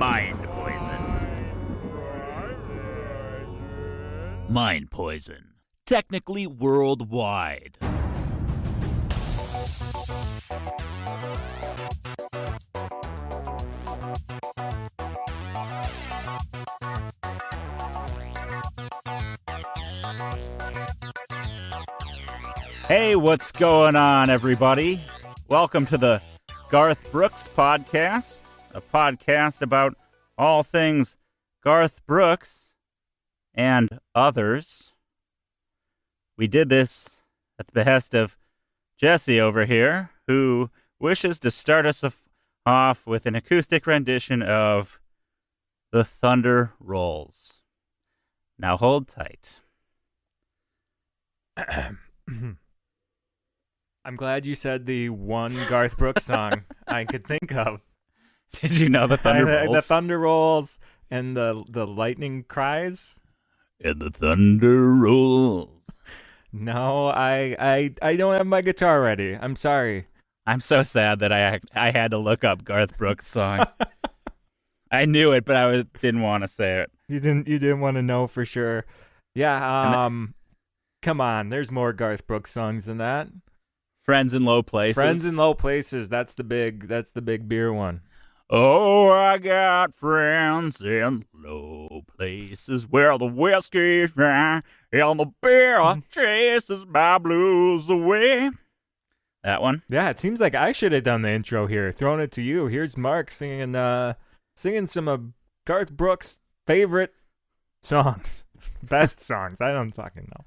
mind poison. Mind poison. Technically worldwide. Hey, what's going on, everybody? Welcome to the Garth Brooks podcast, a podcast about all things Garth Brooks and others. We did this at the behest of Jesse over here, who wishes to start us off with an acoustic rendition of The Thunder Rolls. Now hold tight. I'm glad you said the one Garth Brooks song I could think of. Did you know the Thunder Rolls? The Thunder Rolls and the lightning cries? And the Thunder Rolls. No, I don't have my guitar ready. I'm sorry. I'm so sad that I had to look up Garth Brooks songs. I knew it, but I didn't want to say it. You didn't want to know for sure. Yeah, come on, there's more Garth Brooks songs than that. Friends in Low Places. Friends in Low Places. That's the big beer one. Oh, I got friends in low places where the whiskey's dry and the beer chases my blues away. That one? Yeah, it seems like I should have done the intro here. Throwing it to you. Here's Mark singing some of Garth Brooks' favorite songs. Best songs. I don't fucking know.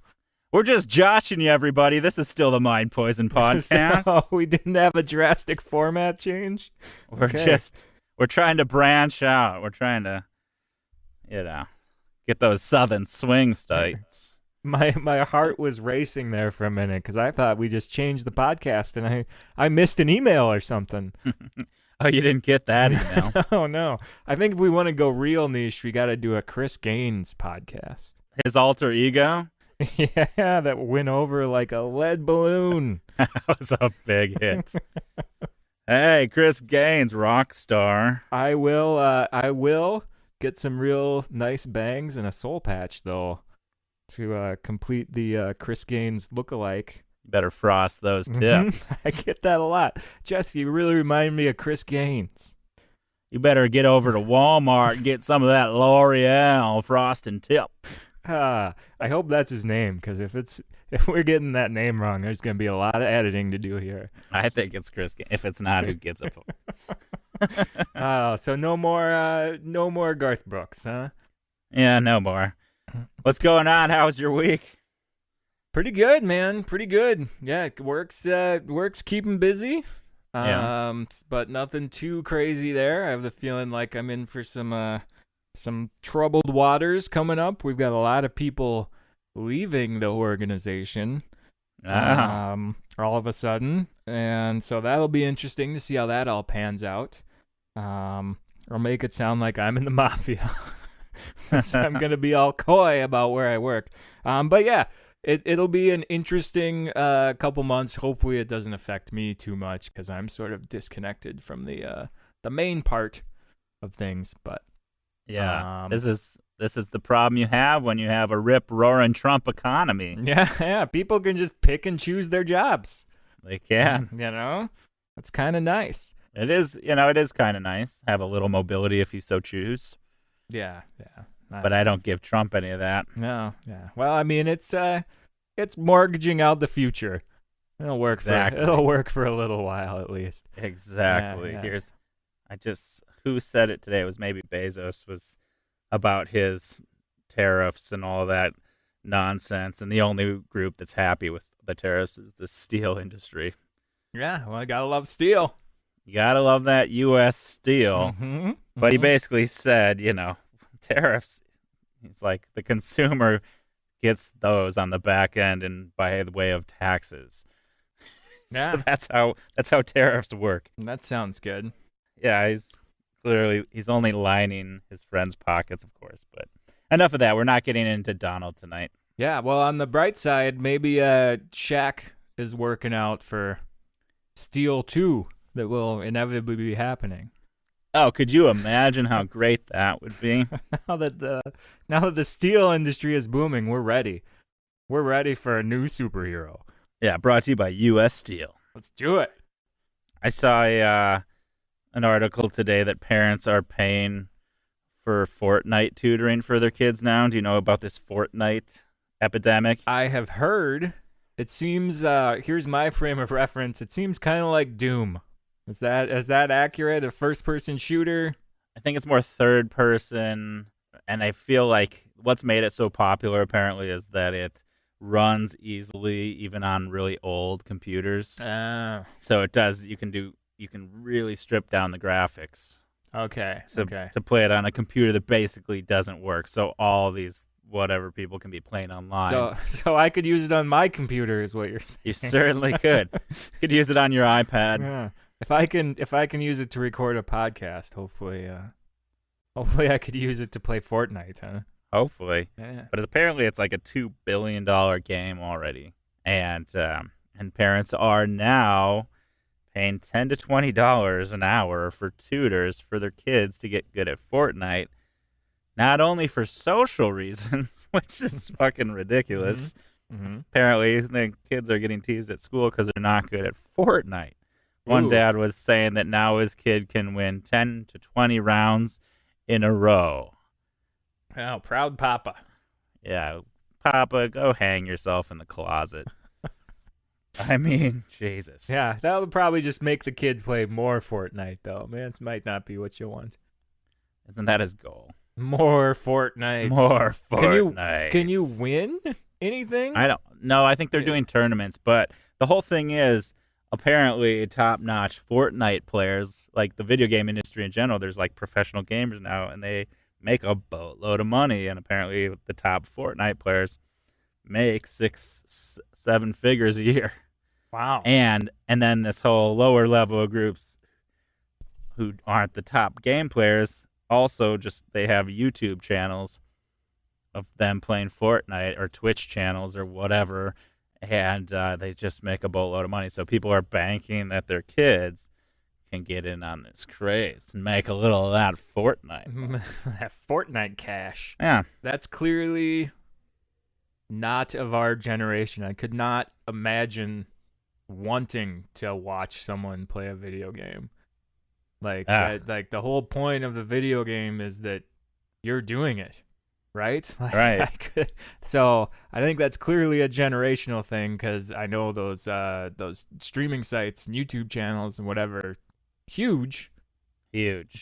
We're just joshing you, everybody. This is still the Mind Poison podcast. Oh, we didn't have a drastic format change? We're trying to branch out. We're trying to, get those southern swing states. My heart was racing there for a minute because I thought we just changed the podcast and I missed an email or something. Oh, you didn't get that email? Oh, no. I think if we want to go real niche, we got to do a Chris Gaines podcast. His alter ego? Yeah, that went over like a lead balloon. That was a big hit. Hey, Chris Gaines, rock star. I will get some real nice bangs and a soul patch, though, to complete the Chris Gaines lookalike. Better frost those tips. I get that a lot. Jesse, you really remind me of Chris Gaines. You better get over to Walmart and get some of that L'Oreal frosting tip. I hope that's his name, because if we're getting that name wrong, there's going to be a lot of editing to do here. I think it's Chris. If it's not, who gives a fuck? So no more Garth Brooks, huh? Yeah, no more. What's going on? How was your week? Pretty good, man. Pretty good. Yeah, work's keeping busy. But nothing too crazy there. I have the feeling like I'm in for some troubled waters coming up. We've got a lot of people leaving the organization all of a sudden. And so that'll be interesting to see how that all pans out. Or make it sound like I'm in the mafia. Since I'm going to be all coy about where I work. But yeah, it'll be an interesting couple months. Hopefully it doesn't affect me too much because I'm sort of disconnected from the main part of things. But yeah, this is the problem you have when you have a rip-roaring Trump economy. Yeah, people can just pick and choose their jobs. They can. That's kind of nice. It is kind of nice. Have a little mobility if you so choose. Yeah. But I don't give Trump any of that. No, yeah. Well, I mean, it's mortgaging out the future. It'll work for a little while at least. Exactly. Yeah. Who said it today? It was maybe Bezos, was about his tariffs and all that nonsense. And the only group that's happy with the tariffs is the steel industry. Yeah, well, I gotta love steel. You gotta love that U.S. steel. Mm-hmm. But he basically said, tariffs, it's like the consumer gets those on the back end and by the way of taxes. Yeah. So that's how tariffs work. That sounds good. Yeah, he's only lining his friends' pockets, of course. But enough of that. We're not getting into Donald tonight. Yeah, well, on the bright side, maybe Shaq is working out for Steel 2 that will inevitably be happening. Oh, could you imagine how great that would be? Now that the steel industry is booming, we're ready. We're ready for a new superhero. Yeah, brought to you by U.S. Steel. Let's do it. I saw an article today that parents are paying for Fortnite tutoring for their kids now. Do you know about this Fortnite epidemic? I have heard. It seems, here's my frame of reference. It seems kind of like Doom. Is that accurate? A first-person shooter? I think it's more third person, and I feel like what's made it so popular apparently is that it runs easily even on really old computers. So it does. You can really strip down the graphics. Okay. To play it on a computer that basically doesn't work. So all these whatever people can be playing online. So I could use it on my computer, is what you're saying. You certainly could. You could use it on your iPad. Yeah. If I can use it to record a podcast, hopefully I could use it to play Fortnite, huh? Hopefully. Yeah. But apparently it's like a $2 billion game already. And parents are now paying $10 to $20 an hour for tutors for their kids to get good at Fortnite. Not only for social reasons, which is fucking ridiculous. Mm-hmm. Apparently the kids are getting teased at school because they're not good at Fortnite. One Ooh. dad was saying that now his kid can win 10 to 20 rounds in a row. Oh, proud papa. Yeah, Papa, go hang yourself in the closet. I mean, Jesus. Yeah, that would probably just make the kid play more Fortnite, though. Man, this might not be what you want. Isn't that his goal? More Fortnite. More Fortnite. Can you win anything? I don't know. I think they're doing tournaments, but the whole thing is apparently top-notch Fortnite players, like the video game industry in general, there's like professional gamers now, and they make a boatload of money, and apparently the top Fortnite players make 6-7 figures a year. Wow. And then this whole lower level of groups who aren't the top game players also just they have YouTube channels of them playing Fortnite or Twitch channels or whatever, and they just make a boatload of money. So people are banking that their kids can get in on this craze and make a little of that Fortnite. That Fortnite cash. Yeah. That's clearly not of our generation. I could not imagine wanting to watch someone play a video game. Like the whole point of the video game is that you're doing it, right? Right. So I think that's clearly a generational thing, because I know those streaming sites and YouTube channels and whatever, huge.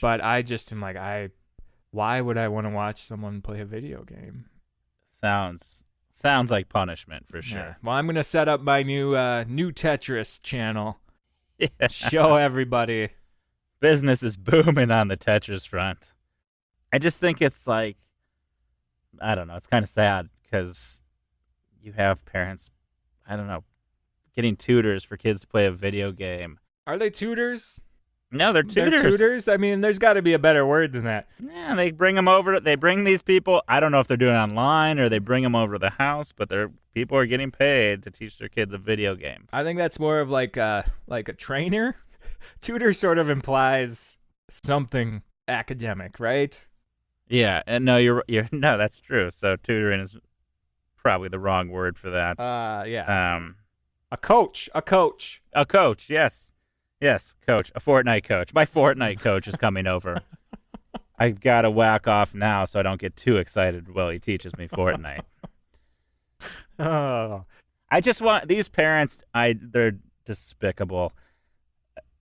But I just am like, why would I want to watch someone play a video game? Sounds like punishment for sure. Yeah. Well, I'm gonna set up my new Tetris channel. Yeah. Show everybody. Business is booming on the Tetris front. I just think it's like, I don't know, it's kind of sad because you have parents, I don't know, getting tutors for kids to play a video game. Are they tutors? No, they're tutors. They're tutors? I mean, there's got to be a better word than that. Yeah, they bring them over. They bring these people. I don't know if they're doing it online or they bring them over to the house, but people are getting paid to teach their kids a video game. I think that's more of like a trainer. Tutor sort of implies something academic, right? Yeah, and no, you're no, that's true. So tutoring is probably the wrong word for that. Yeah. A coach. Yes, coach. A Fortnite coach. My Fortnite coach is coming over. I've got to whack off now so I don't get too excited while he teaches me Fortnite. Oh. I just want these parents, they're despicable.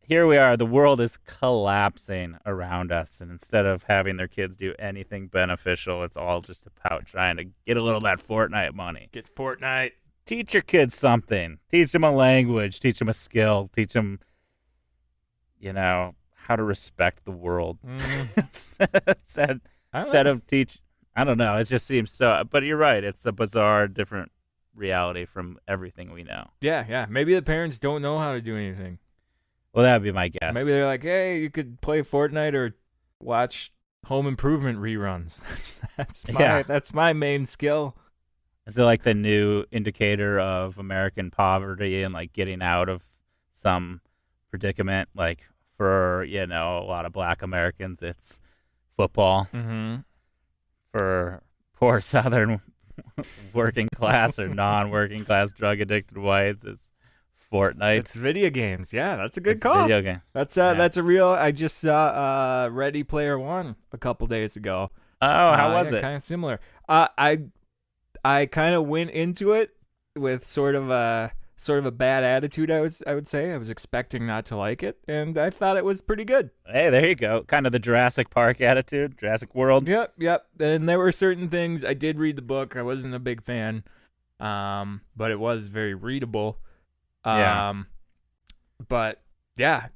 Here we are, the world is collapsing around us, and instead of having their kids do anything beneficial, it's all just about trying to get a little of that Fortnite money. Get Fortnite. Teach your kids something. Teach them a language. Teach them a skill. Teach them, how to respect the world. Instead of teach, I don't know. It just seems so. But you're right. It's a bizarre, different reality from everything we know. Yeah. Maybe the parents don't know how to do anything. Well, that would be my guess. Maybe they're like, hey, you could play Fortnite or watch Home Improvement reruns. That's my main skill. Is it like the new indicator of American poverty and like getting out of some predicament, like For, a lot of black Americans, it's football. Mm-hmm. For poor Southern working class or non-working class drug-addicted whites, it's Fortnite. It's video games. Yeah, that's a good It's call. video game. That's a real. I just saw Ready Player One a couple days ago. Oh, how was it? Kind of similar. I kind of went into it with sort of a bad attitude. I would say I was expecting not to like it, and I thought it was pretty good. Hey, there you go. Kind of the Jurassic Park attitude, Jurassic World. Yep. And there were certain things. I did read the book. I wasn't a big fan, but it was very readable. Yeah. But yeah.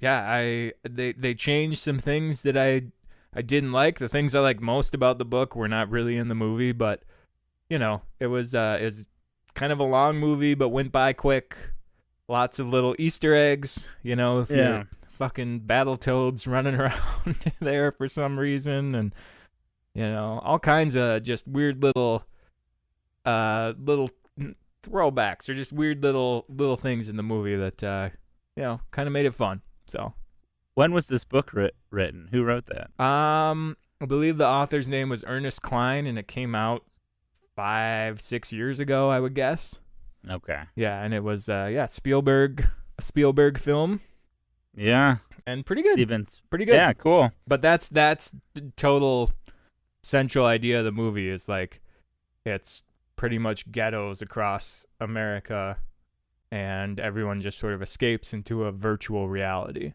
They changed some things that I didn't like. The things I like most about the book were not really in the movie, but it was kind of a long movie, but went by quick. Lots of little Easter eggs, if you're fucking Battletoads running around there for some reason, and all kinds of just weird little throwbacks or just weird little things in the movie that kind of made it fun. So, when was this book written? Who wrote that? I believe the author's name was Ernest Cline, and it came out 5-6 years ago, I would guess. Okay. Yeah, and it was a Spielberg film. Yeah. And pretty good. Stevens. Pretty good. Yeah, cool. But that's the total central idea of the movie is like it's pretty much ghettos across America, and everyone just sort of escapes into a virtual reality.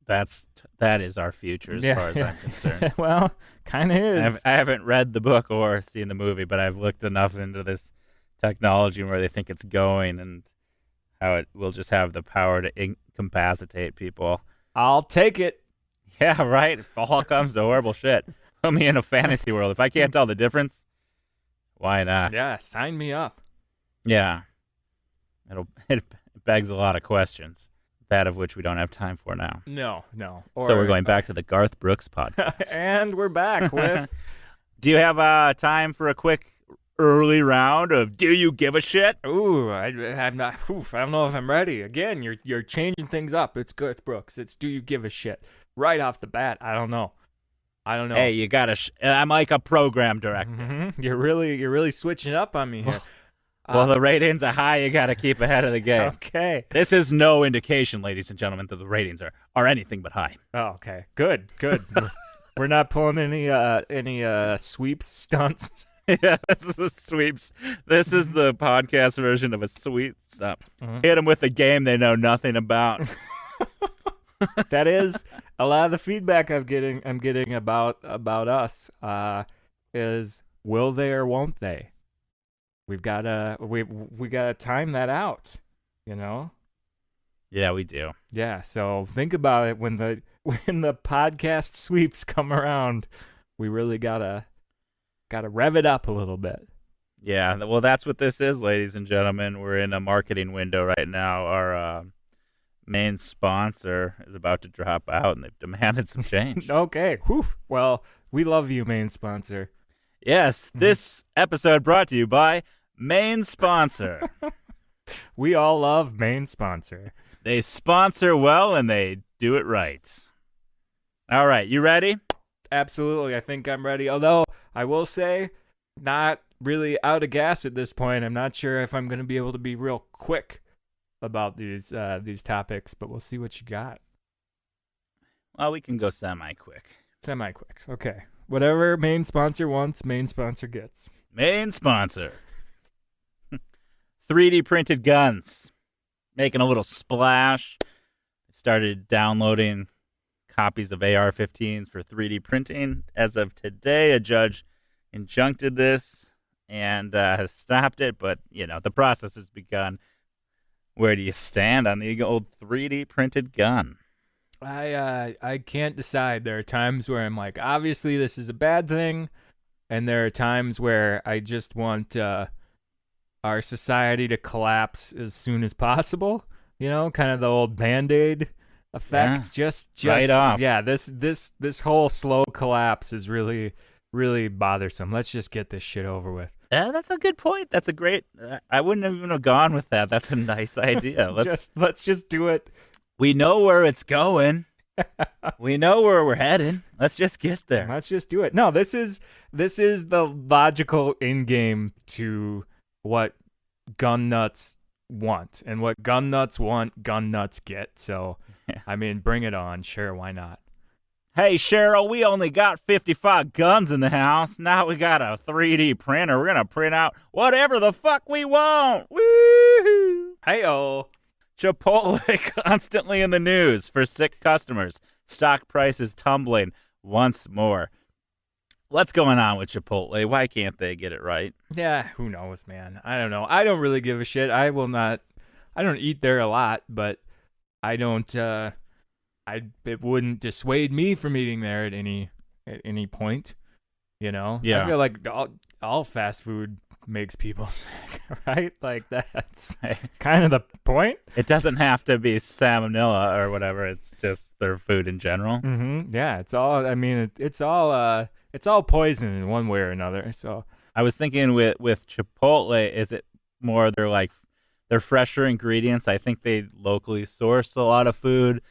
That is our future as far as I'm concerned. Well, kind of is. I haven't read the book or seen the movie, but I've looked enough into this technology and where they think it's going and how it will just have the power to incapacitate people. I'll take it. Yeah, right. It all comes to horrible shit. Put me in a fantasy world. If I can't tell the difference, why not? Yeah, sign me up. Yeah. It begs a lot of questions. That of which we don't have time for now. No. So we're going back to the Garth Brooks podcast. And we're back with... Do you have time for a quick early round of Do You Give a Shit? Ooh, I'm not... I don't know if I'm ready. Again, you're changing things up. It's Garth Brooks. It's Do You Give a Shit? Right off the bat, I don't know. Hey, you gotta... I'm like a program director. Mm-hmm. You're really switching up on me here. Well, the ratings are high. You got to keep ahead of the game. Okay. This is no indication, ladies and gentlemen, that the ratings are anything but high. Oh, okay. Good. We're not pulling any sweep stunts. Yeah, this is the sweeps. This is the podcast version of a sweep stunt. Mm-hmm. Hit them with a game they know nothing about. That is a lot of the feedback I'm getting about us is will they or won't they? We gotta time that out, Yeah, we do. Yeah, so think about it when the podcast sweeps come around, we really gotta rev it up a little bit. Yeah, well, that's what this is, ladies and gentlemen. We're in a marketing window right now. Our main sponsor is about to drop out, and they've demanded some change. Okay, whew. Well, we love you, main sponsor. Yes, this episode brought to you by Main Sponsor. We all love Main Sponsor. They sponsor well and they do it right. All right, you ready? Absolutely, I think I'm ready. Although, I will say, not really out of gas at this point. I'm not sure if I'm going to be able to be real quick about these topics, but we'll see what you got. Well, we can go semi-quick. Semi-quick, okay. Whatever Main Sponsor wants, Main Sponsor gets. Main Sponsor. 3D printed guns. Making a little splash. Started downloading copies of AR-15s for 3D printing. As of today, a judge injuncted this and has stopped it, but, the process has begun. Where do you stand on the old 3D printed gun? I can't decide. There are times where I'm like, obviously this is a bad thing, and there are times where I just want our society to collapse as soon as possible. Kind of the old Band-Aid effect. Yeah, just right off. Yeah, this whole slow collapse is really, really bothersome. Let's just get this shit over with. That's a good point. That's a great. I wouldn't even have gone with that. That's a nice idea. Let's just do it. We know where it's going. We know where we're headed. Let's just get there. Let's just do it. No, this is the logical end game to what gun nuts want, and what gun nuts want, gun nuts get. So, I mean, bring it on. Sure, why not? Hey, Cheryl, we only got 55 guns in the house. Now we got a 3D printer. We're going to print out whatever the fuck we want. Woo! Hey-oh. Chipotle constantly in the news for sick customers. Stock prices tumbling once more. What's going on with Chipotle? Why can't they get it right? Yeah, who knows, man? I don't know. I don't really give a shit. I don't eat there a lot, but I don't it wouldn't dissuade me from eating there at any point, you know? Yeah. I feel like all fast food makes people sick, right? Like, that's kind of the point. It doesn't have to be salmonella or whatever. It's just their food in general. Mm-hmm. Yeah, it's all, I mean, it's all poison in one way or another, so. I was thinking with Chipotle, is it more they're fresher ingredients? I think they locally source a lot of food,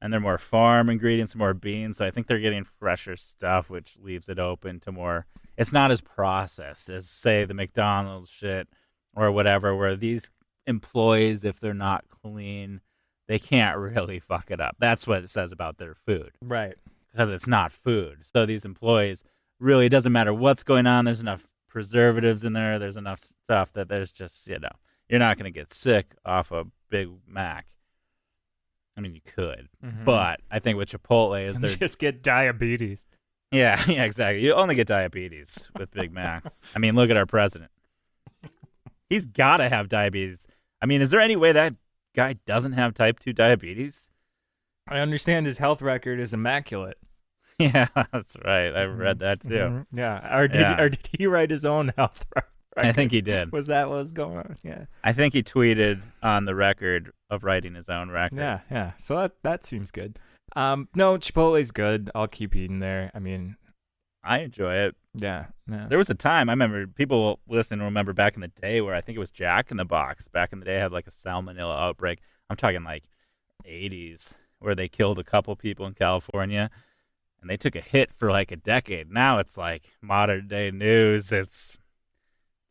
and they're more farm ingredients, more beans. So I think they're getting fresher stuff, which leaves it open to more. It's not as processed as, say, the McDonald's shit or whatever, where these employees, if they're not clean, they can't really fuck it up. That's what it says about their food. Right. Because it's not food. So these employees, really, it doesn't matter what's going on. There's enough preservatives in there. There's enough stuff that there's just, you're not going to get sick off a Big Mac. I mean, you could, but I think with Chipotle is they just get diabetes. Yeah, exactly. You only get diabetes with Big Macs. I mean, look at our president. He's got to have diabetes. I mean, is there any way that guy doesn't have type 2 diabetes? I understand his health record is immaculate. Yeah, that's right. I read that too. Mm-hmm. Yeah. Or did he write his own health record? I think he did. Was that what was going on? Yeah. I think he tweeted on the record of writing his own record. Yeah. So that seems good. No, Chipotle's good. I'll keep eating there. I mean, I enjoy it. Yeah. There was a time, I remember, people listening remember back in the day where I think it was Jack in the Box back in the day had like a salmonella outbreak. I'm talking like 80s, where they killed a couple people in California, and they took a hit for like a decade. Now it's like modern day news. It's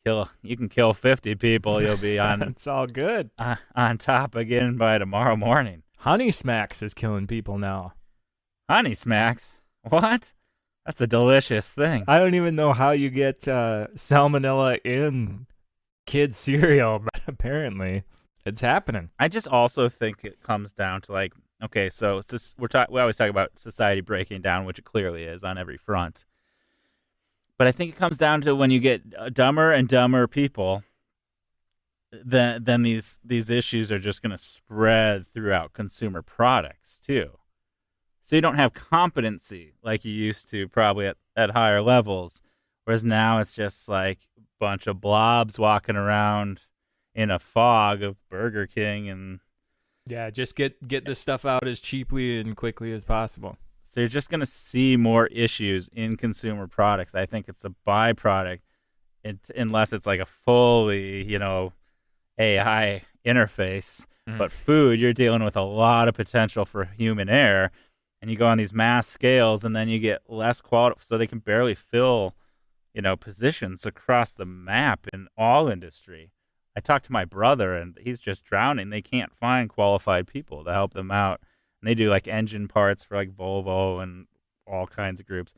you can kill 50 people, you'll be on it's all good. On top again by tomorrow morning. Honey Smacks is killing people now. Honey Smacks? What? That's a delicious thing. I don't even know how you get salmonella in kids' cereal, but apparently it's happening. I just also think it comes down to like, okay, so we always talk about society breaking down, which it clearly is on every front. But I think it comes down to when you get dumber and dumber people, then these issues are just going to spread throughout consumer products too. So you don't have competency like you used to probably at higher levels, whereas now it's just like a bunch of blobs walking around in a fog of Burger King and just get this stuff out as cheaply and quickly as possible. So you're just going to see more issues in consumer products. I think it's a byproduct, unless it's like a fully, AI interface. Mm-hmm. But food, you're dealing with a lot of potential for human error, and you go on these mass scales, and then you get less quality, so they can barely fill, positions across the map in all industry. I talked to my brother, and he's just drowning. They can't find qualified people to help them out. And they do like engine parts for like Volvo and all kinds of groups.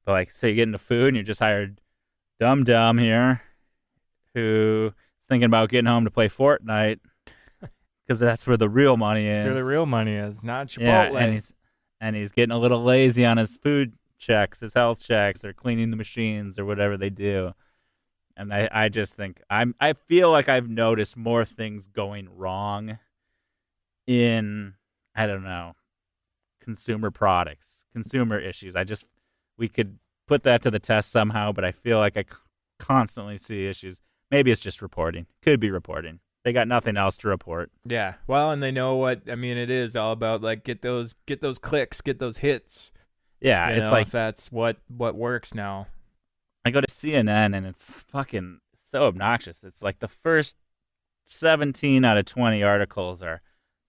But like, say you get into food and you just hired Dum here, who is thinking about getting home to play Fortnite because that's where the real money is. That's where the real money is, not Chipotle. Yeah, and he's getting a little lazy on his food checks, his health checks, or cleaning the machines or whatever they do. And I just think I feel like I've noticed more things going wrong in, I don't know, consumer products, consumer issues. We could put that to the test somehow, but I feel like I constantly see issues. Maybe it's just reporting. Could be reporting. They got nothing else to report. Yeah. Well, and they know what, it is all about, like, get those clicks, get those hits. Yeah, it's like that's what works now. I go to CNN and it's fucking so obnoxious. It's like the first 17 out of 20 articles are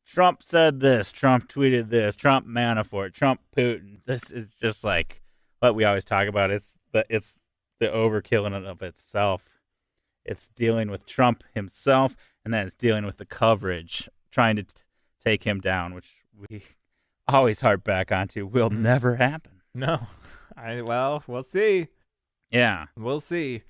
Trump said this, Trump tweeted this, Trump Manafort, Trump Putin. This is just like what we always talk about. It's the overkill in and of itself. It's dealing with Trump himself, and then it's dealing with the coverage, trying to take him down, which we always harp back onto will never happen. No. Well, we'll see. Yeah. We'll see.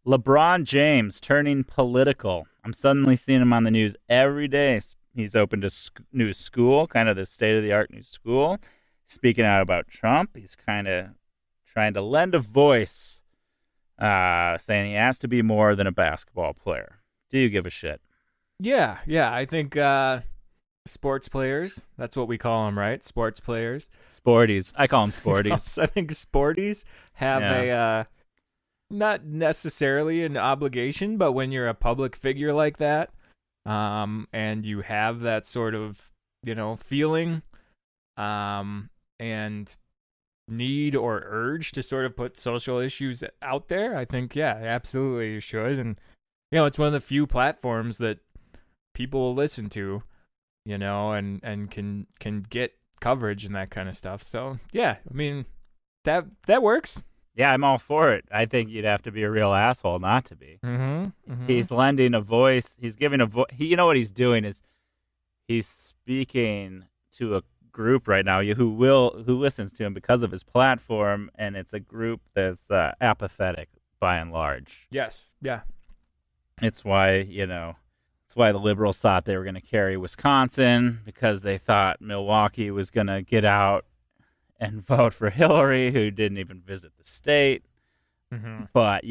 LeBron James turning political. I'm suddenly seeing him on the news every day. He's opened a new school, kind of the state-of-the-art new school, speaking out about Trump. He's kind of trying to lend a voice, saying he has to be more than a basketball player. Do you give a shit? Yeah. I think sports players, that's what we call them, right? Sports players. Sporties. I call them sporties. I think sporties have a, not necessarily an obligation, but when you're a public figure like that, and you have that sort of, feeling, and need or urge to sort of put social issues out there, I think, absolutely you should. And, it's one of the few platforms that people will listen to, and can get coverage and that kind of stuff. So, yeah, I mean, that works. Yeah, I'm all for it. I think you'd have to be a real asshole not to be. Mm-hmm. He's lending a voice. He's giving a voice. You know what he's doing is he's speaking to a group right now who listens to him because of his platform, and it's a group that's apathetic by and large. Yes. Yeah. It's why the liberals thought they were going to carry Wisconsin, because they thought Milwaukee was going to get out and vote for Hillary, who didn't even visit the state. Mm-hmm. But,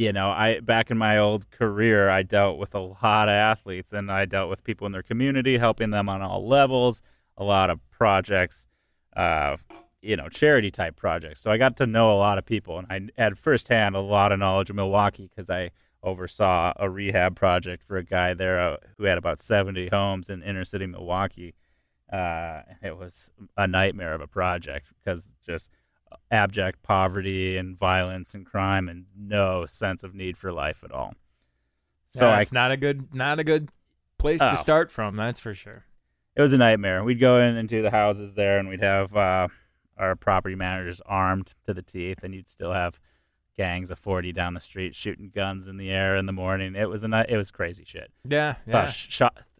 back in my old career, I dealt with a lot of athletes, and I dealt with people in their community, helping them on all levels, a lot of projects, charity type projects. So I got to know a lot of people, and I had firsthand a lot of knowledge of Milwaukee because I oversaw a rehab project for a guy there who had about 70 homes in inner city Milwaukee. It was a nightmare of a project because just abject poverty and violence and crime and no sense of need for life at all. So it's not a good place to start from. That's for sure. It was a nightmare. We'd go in into the houses there, and we'd have our property managers armed to the teeth, and you'd still have gangs of 40 down the street shooting guns in the air in the morning. It was crazy shit. Yeah.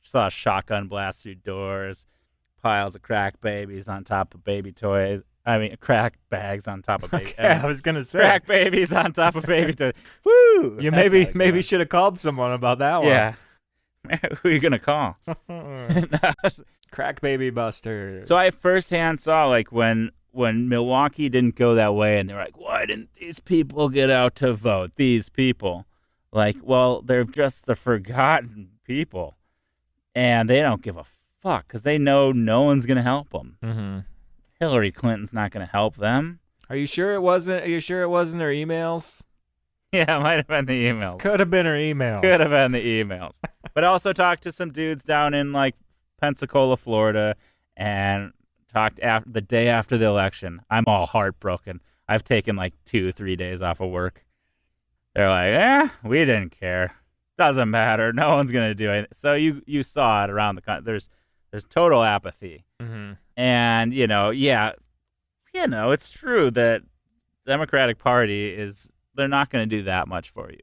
Saw shotgun blasts through doors. Piles of crack babies on top of baby toys. I mean, crack bags on top of baby. I was gonna say crack babies on top of baby toys. Woo! You maybe should have called someone about that one. Yeah. Who are you gonna call? Crack baby buster. So I firsthand saw when Milwaukee didn't go that way, and they're like, why didn't these people get out to vote? These people, they're just the forgotten people, and they don't give a fuck because they know no one's gonna help them. Mm-hmm. Hillary Clinton's not gonna help them. Are you sure it wasn't their emails? Yeah, it might have been the emails. Could have been her emails. Could have been the emails. But I also talked to some dudes down in Pensacola, Florida, and talked the day after the election. I'm all heartbroken. I've taken 2-3 days off of work. They're like, we didn't care. Doesn't matter. No one's gonna do it. So you saw it around the country. There's total apathy. Mm-hmm. And it's true that the Democratic Party they're not going to do that much for you,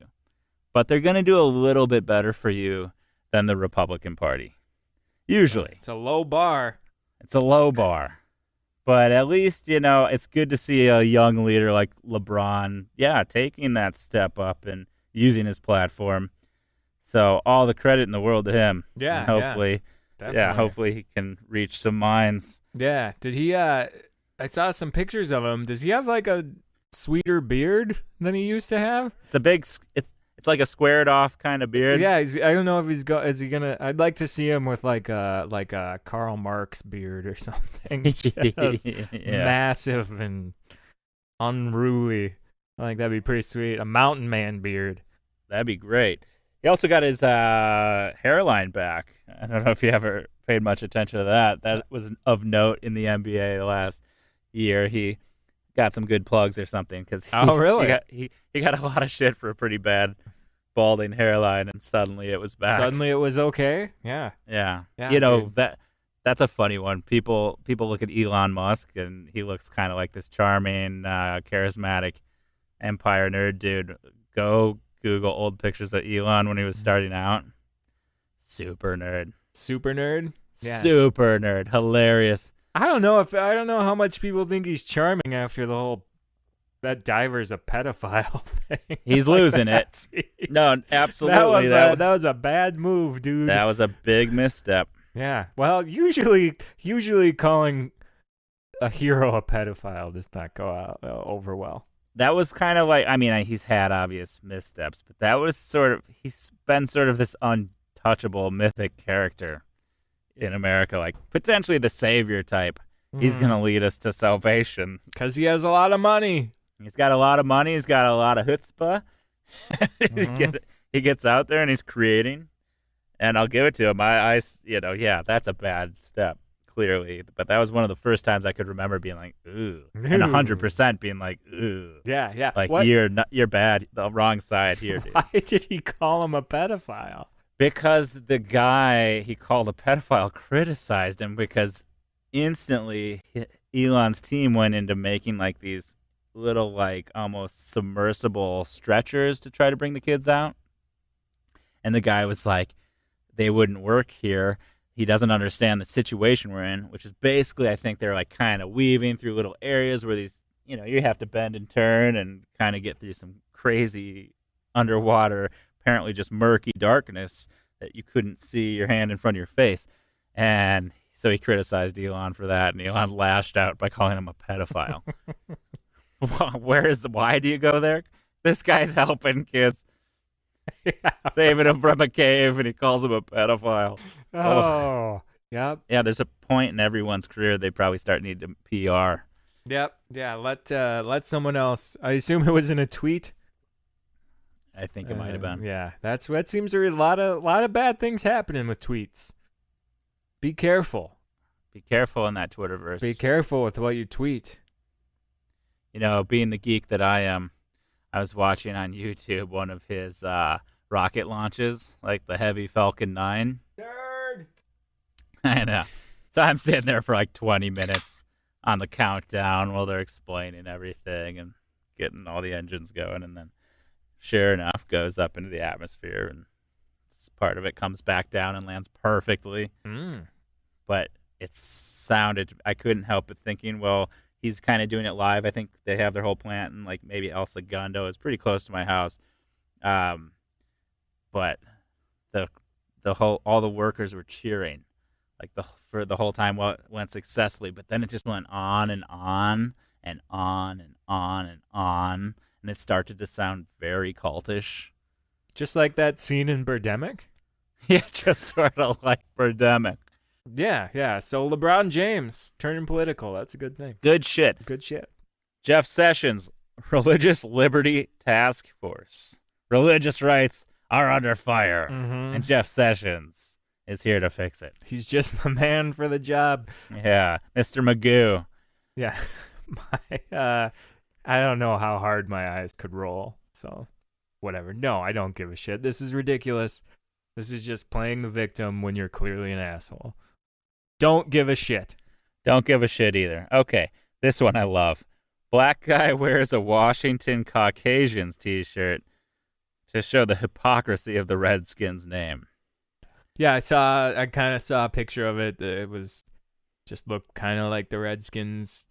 but they're going to do a little bit better for you than the Republican Party. Usually. It's a low bar. But at least, it's good to see a young leader like LeBron, taking that step up and using his platform. So all the credit in the world to him. Yeah. And hopefully, hopefully he can reach some minds. Yeah. Did he, I saw some pictures of him. Does he have a sweeter beard than he used to have? It's like a squared off kind of beard. Yeah, I don't know if is he gonna? I'd like to see him with a Karl Marx beard or something. Massive and unruly. I think that'd be pretty sweet. A mountain man beard. That'd be great. He also got his hairline back. I don't know if you ever paid much attention to that. That was of note in the NBA last year. He got some good plugs or something because he got a lot of shit for a pretty bad balding hairline, and suddenly it was back. Suddenly it was okay. Yeah. Yeah. Yeah, dude. That's a funny one. People look at Elon Musk, and he looks kind of like this charming, charismatic empire nerd dude. Go Google old pictures of Elon when he was starting out. Super nerd. Super nerd? Yeah. Super nerd. Hilarious. I don't know how much people think he's charming after the whole that diver's a pedophile thing. He's losing it. Jeez. No, absolutely. That was a bad move, dude. That was a big misstep. Yeah. Well, usually calling a hero a pedophile does not go out over well. That was kind of like, I mean, he's had obvious missteps, but that was he's been sort of this untouchable mythic character in America, like potentially the savior type. He's going to lead us to salvation. Because he has a lot of money. He's got a lot of money. He's got a lot of chutzpah. He gets out there and he's creating. And I'll give it to him. That's a bad step, clearly. But that was one of the first times I could remember being like, ooh. And 100% being like, ooh. Yeah. Like, you're bad. The wrong side here, dude. Why did he call him a pedophile? Because the guy he called a pedophile criticized him because instantly Elon's team went into making like these little like almost submersible stretchers to try to bring the kids out. And the guy was like, they wouldn't work here. He doesn't understand the situation we're in, which is basically, I think they're like kind of weaving through little areas where these, you have to bend and turn and kind of get through some crazy underwater, apparently just murky darkness that you couldn't see your hand in front of your face. And so he criticized Elon for that, and Elon lashed out by calling him a pedophile. Why do you go there? This guy's helping kids. Saving him from a cave, and he calls him a pedophile. Oh, yep. Yeah, there's a point in everyone's career they probably start needing PR. Yep. Yeah. Let someone else. I assume it was in a tweet. I think it might have been. Yeah, that's what seems to be a lot of bad things happening with tweets. Be careful. Be careful in that Twitterverse. Be careful with what you tweet. Being the geek that I am, I was watching on YouTube one of his rocket launches, like the Heavy Falcon 9. Nerd! I know. So I'm sitting there for like 20 minutes on the countdown while they're explaining everything and getting all the engines going. And then, sure enough, goes up into the atmosphere, and part of it comes back down and lands perfectly. But it sounded, I couldn't help but thinking, well, he's kind of doing it live. I think they have their whole plant in like maybe El Segundo. It's pretty close to my house. But all the workers were cheering like for the whole time while it went successfully. But then it just went on and on and on and on and on, and it started to sound very cultish. Just like that scene in Birdemic? Yeah, just sort of like Birdemic. Yeah. So LeBron James turning political. That's a good thing. Good shit. Jeff Sessions, Religious Liberty Task Force. Religious rights are under fire. And Jeff Sessions is here to fix it. He's just the man for the job. Yeah, Mr. Magoo. Yeah. I don't know how hard my eyes could roll, so whatever. No, I don't give a shit. This is ridiculous. This is just playing the victim when you're clearly an asshole. Don't give a shit. Don't give a shit either. Okay, this one I love. Black guy wears a Washington Caucasians t-shirt to show the hypocrisy of the Redskins name. Yeah, I kind of saw a picture of it. It was just looked kind of like the Redskins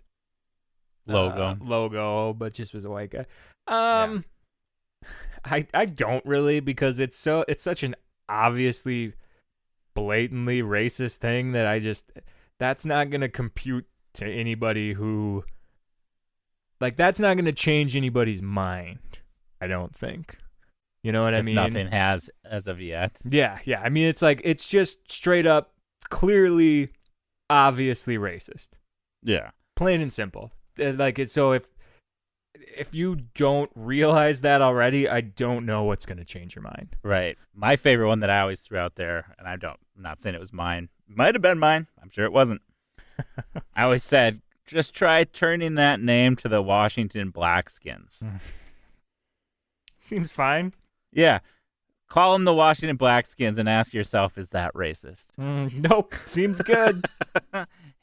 logo, but just was a white guy. I don't really, because it's such an obviously blatantly racist thing that that's not going to compute to anybody who, like, that's not going to change anybody's mind, I don't think. You know what I mean? Nothing has as of yet. Yeah. I mean, it's like, it's just straight up, clearly, obviously racist. Yeah. Plain and simple. Like, so if you don't realize that already, I don't know what's going to change your mind. Right. My favorite one that I always threw out there, and I'm not saying it was mine. Might have been mine. I'm sure it wasn't. I always said, just try turning that name to the Washington Blackskins. Seems fine. Yeah. Call them the Washington Blackskins and ask yourself, is that racist? Nope. Seems good.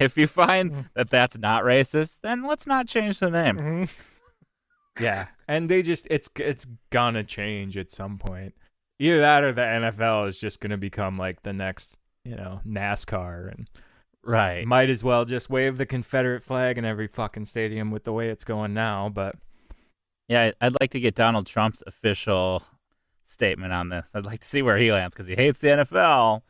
If you find that that's not racist, then let's not change the name. Mm-hmm. Yeah, and it's gonna change at some point. Either that or the NFL is just gonna become like the next, NASCAR, and right. Might as well just wave the Confederate flag in every fucking stadium with the way it's going now. But yeah, I'd like to get Donald Trump's official statement on this. I'd like to see where he lands because he hates the NFL,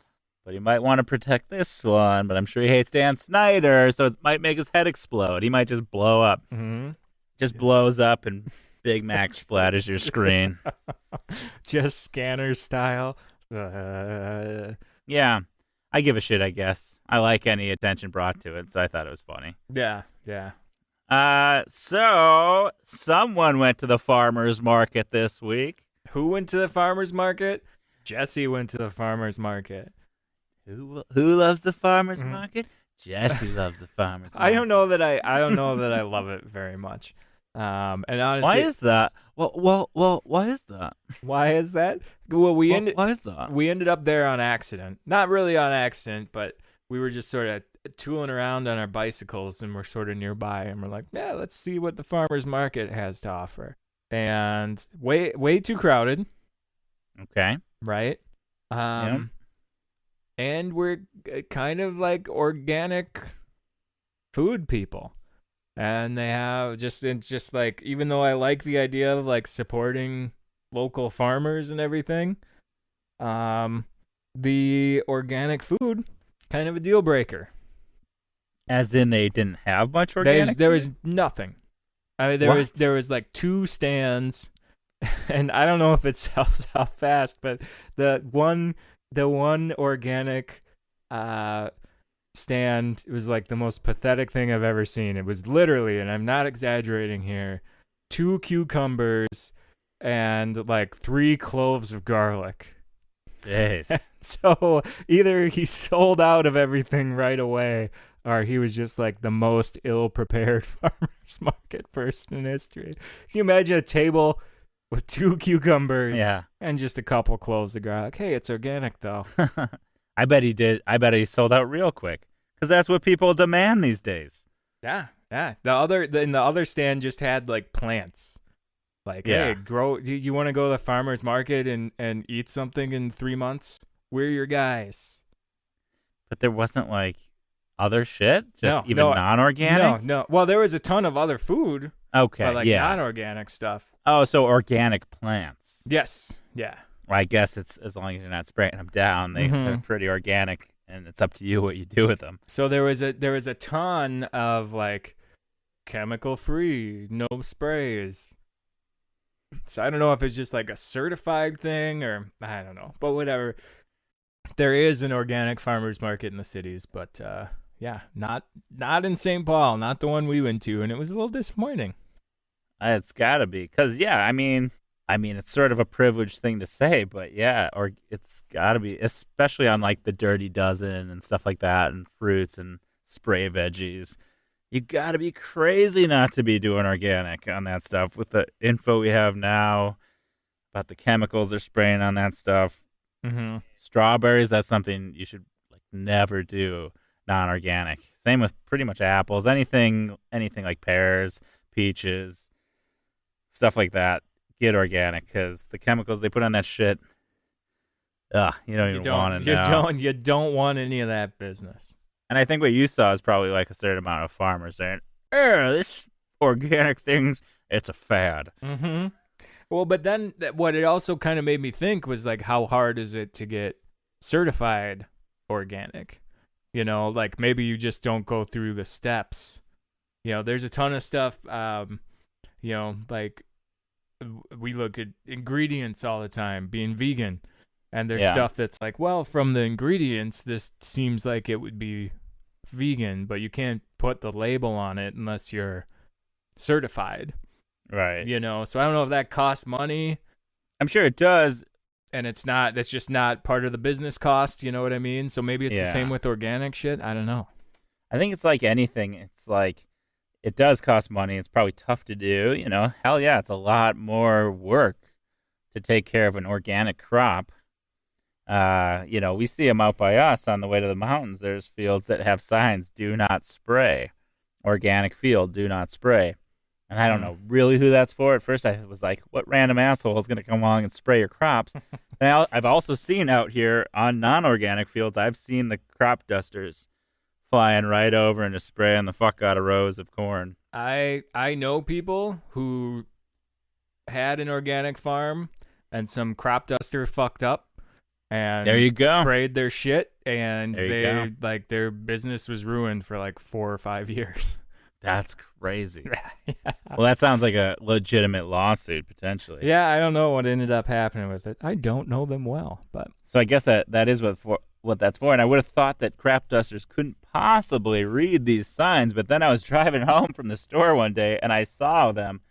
but he might want to protect this one. But I'm sure he hates Dan Snyder, so it might make his head explode. He might just blow up. Mm-hmm. Just blows up and Big Mac splatters your screen. Just scanner style. Yeah, I give a shit, I guess. I like any attention brought to it, so I thought it was funny. Yeah. So someone went to the farmer's market this week. Who went to the farmer's market? Jesse went to the farmer's market. Who loves the farmer's market? Jesse loves the farmer's market. I don't know that I love it very much. And honestly, why is that? Well, why is that? Why is that? Well, why is that? We ended up there on accident. Not really on accident, but we were just sort of tooling around on our bicycles, and we're sort of nearby, and we're like, yeah, let's see what the farmer's market has to offer. And way too crowded. Okay. Right. Yep. And we're kind of like organic food people. And they have just like, even though I like the idea of like supporting local farmers and everything, the organic food kind of a deal breaker. As in they didn't have much organic There food? was nothing. I mean, there was like 2 stands, and I don't know if it sells out fast, but the one organic stand, it was like the most pathetic thing I've ever seen. It was literally, and I'm not exaggerating here, 2 cucumbers and like 3 cloves of garlic. Jeez. So either he sold out of everything right away, or he was just like the most ill-prepared farmer's market person in history. Can you imagine a table with 2 cucumbers and just a couple cloves of garlic? Hey, it's organic though. I bet he did. I bet he sold out real quick because that's what people demand these days. Yeah. The other stand just had like plants. Like, hey, you want to go to the farmer's market and eat something in 3 months? We're your guys. But there wasn't like other shit? Just no, non-organic? No. Well, there was a ton of other food. Okay, but like non-organic stuff. Oh, so organic plants. Yes. Yeah. Well, I guess it's as long as you're not spraying them down, they're pretty organic, and it's up to you what you do with them. So there was a ton of like chemical-free, no sprays. So I don't know if it's just like a certified thing or I don't know, but whatever. There is an organic farmer's market in the cities, but not in St. Paul, not the one we went to, and it was a little disappointing. It's got to be because I mean it's sort of a privileged thing to say, but or it's got to be, especially on like the Dirty Dozen and stuff like that, and fruits and spray veggies. You got to be crazy not to be doing organic on that stuff with the info we have now about the chemicals they're spraying on that stuff. Mm-hmm. Strawberries, that's something you should like never do non-organic. Same with pretty much apples, anything like pears, peaches, stuff like that. Get organic because the chemicals they put on that shit, you don't even want to know. You don't want any of that business. And I think what you saw is probably like a certain amount of farmers saying, this organic thing, it's a fad. Mm-hmm. Well, but then what it also kind of made me think was like, how hard is it to get certified organic? Like maybe you just don't go through the steps. There's a ton of stuff, like we look at ingredients all the time, being vegan. And there's stuff that's like, well, from the ingredients, this seems like it would be vegan, but you can't put the label on it unless you're certified. Right. So I don't know if that costs money. I'm sure it does. And that's just not part of the business cost, you know what I mean? So maybe it's the same with organic shit. I don't know. I think it's like anything. It's like it does cost money. It's probably tough to do, Hell yeah, it's a lot more work to take care of an organic crop. We see them out by us on the way to the mountains. There's fields that have signs, do not spray. Organic field, do not spray. And I don't know really who that's for. At first I was like, what random asshole is going to come along and spray your crops? Now, I've also seen out here on non-organic fields, I've seen the crop dusters flying right over and just spraying the fuck out of rows of corn. I know people who had an organic farm and some crop duster fucked up and there you go. Sprayed their shit and their business was ruined for like 4 or 5 years. That's crazy. Yeah. Well, that sounds like a legitimate lawsuit, potentially. Yeah, I don't know what ended up happening with it. I don't know them well, but so I guess that is what that's for. And I would have thought that crop dusters couldn't possibly read these signs, but then I was driving home from the store one day and I saw them,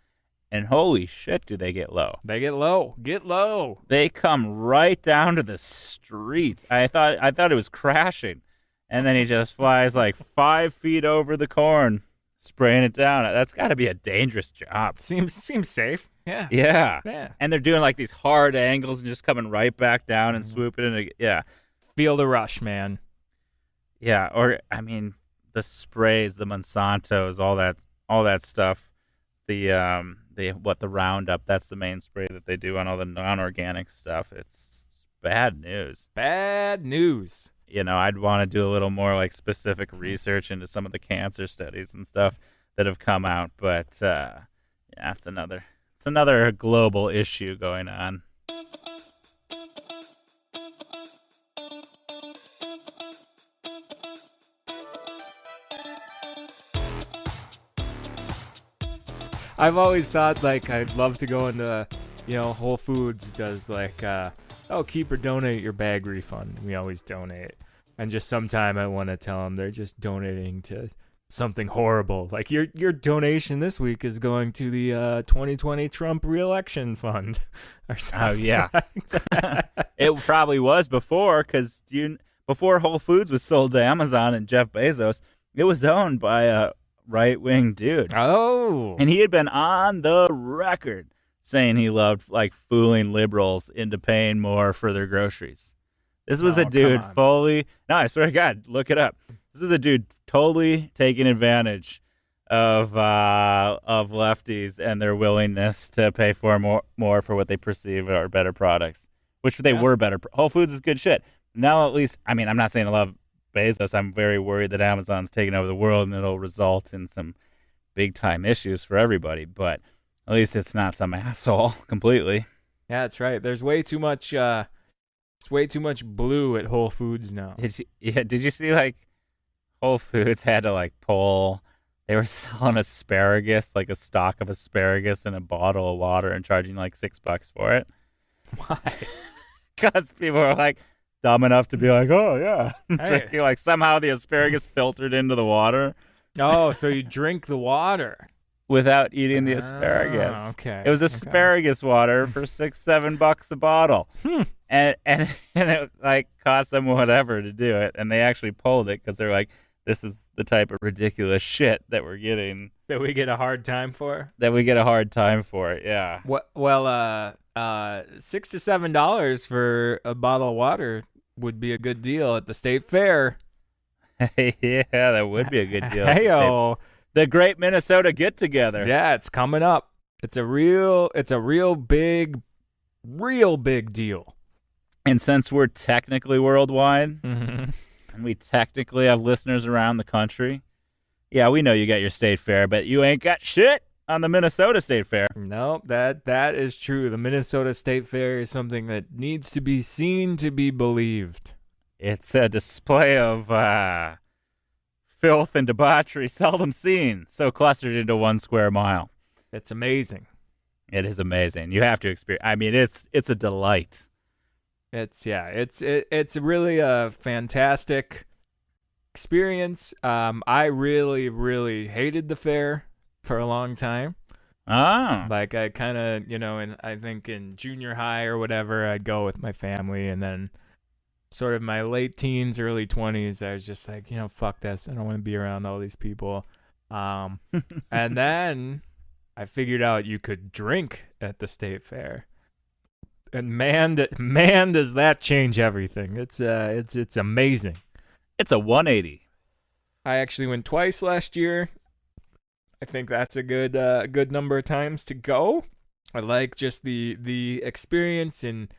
and holy shit, do they get low? They get low. Get low. They come right down to the street. I thought it was crashing, and then he just flies like 5 feet over the corn, spraying it down. That's got to be a dangerous job. Seems safe. Yeah. Yeah. And they're doing like these hard angles and just coming right back down and swooping in. Yeah. Feel the rush, man. Yeah. Or I mean, the sprays, the Monsantos, all that stuff. The Roundup. That's the main spray that they do on all the non-organic stuff. It's bad news. Bad news. I'd want to do a little more like specific research into some of the cancer studies and stuff that have come out. But it's another global issue going on. I've always thought like I'd love to go into, Whole Foods does like, keep or donate your bag refund. We always donate. And just sometime I want to tell them they're just donating to something horrible. Like your donation this week is going to the 2020 Trump re-election fund or something. Oh, yeah. It probably was before because before Whole Foods was sold to Amazon and Jeff Bezos, it was owned by a right-wing dude. Oh. And he had been on the record saying he loved like fooling liberals into paying more for their groceries. This was a dude fully, no, I swear to God, look it up. This was a dude totally taking advantage of lefties and their willingness to pay more for what they perceive are better products, which they were better. Whole Foods is good shit. Now at least, I mean, I'm not saying I love Bezos. I'm very worried that Amazon's taking over the world and it'll result in some big time issues for everybody. But at least it's not some asshole completely. Yeah, that's right. There's way too much. It's way too much blue at Whole Foods now. Did you see like Whole Foods had to like pull? They were selling asparagus, like a stock of asparagus in a bottle of water, and charging like $6 for it. Why? Because people are like dumb enough to be like, oh yeah, drinking like somehow the asparagus filtered into the water. Oh, so you drink the water without eating the asparagus. Okay. It was asparagus water for $6-7 a bottle. And it like cost them whatever to do it, and they actually pulled it because they're like, this is the type of ridiculous shit that we're getting. That we get a hard time for? Yeah. Well, $6 to $7 for a bottle of water would be a good deal at the state fair. Yeah, that would be a good deal. Hey-o. The Great Minnesota Get Together. Yeah, it's coming up. It's a real big deal. And since we're technically worldwide, mm-hmm. and we technically have listeners around the country, yeah, we know you got your state fair, but you ain't got shit on the Minnesota State Fair. No, that is true. The Minnesota State Fair is something that needs to be seen to be believed. It's a display of filth and debauchery seldom seen, so clustered into 1 square mile. It's amazing. It is amazing. You have to experience. I mean, it's a delight. It's really a fantastic experience. I really hated the fair for a long time. Ah. Like I kind of, and I think in junior high or whatever, I'd go with my family, and then sort of my late teens, early 20s, I was just like, fuck this. I don't want to be around all these people. And then I figured out you could drink at the state fair. And man, does that change everything. It's amazing. It's a 180. I actually went twice last year. I think that's a good number of times to go. I like just the experience, and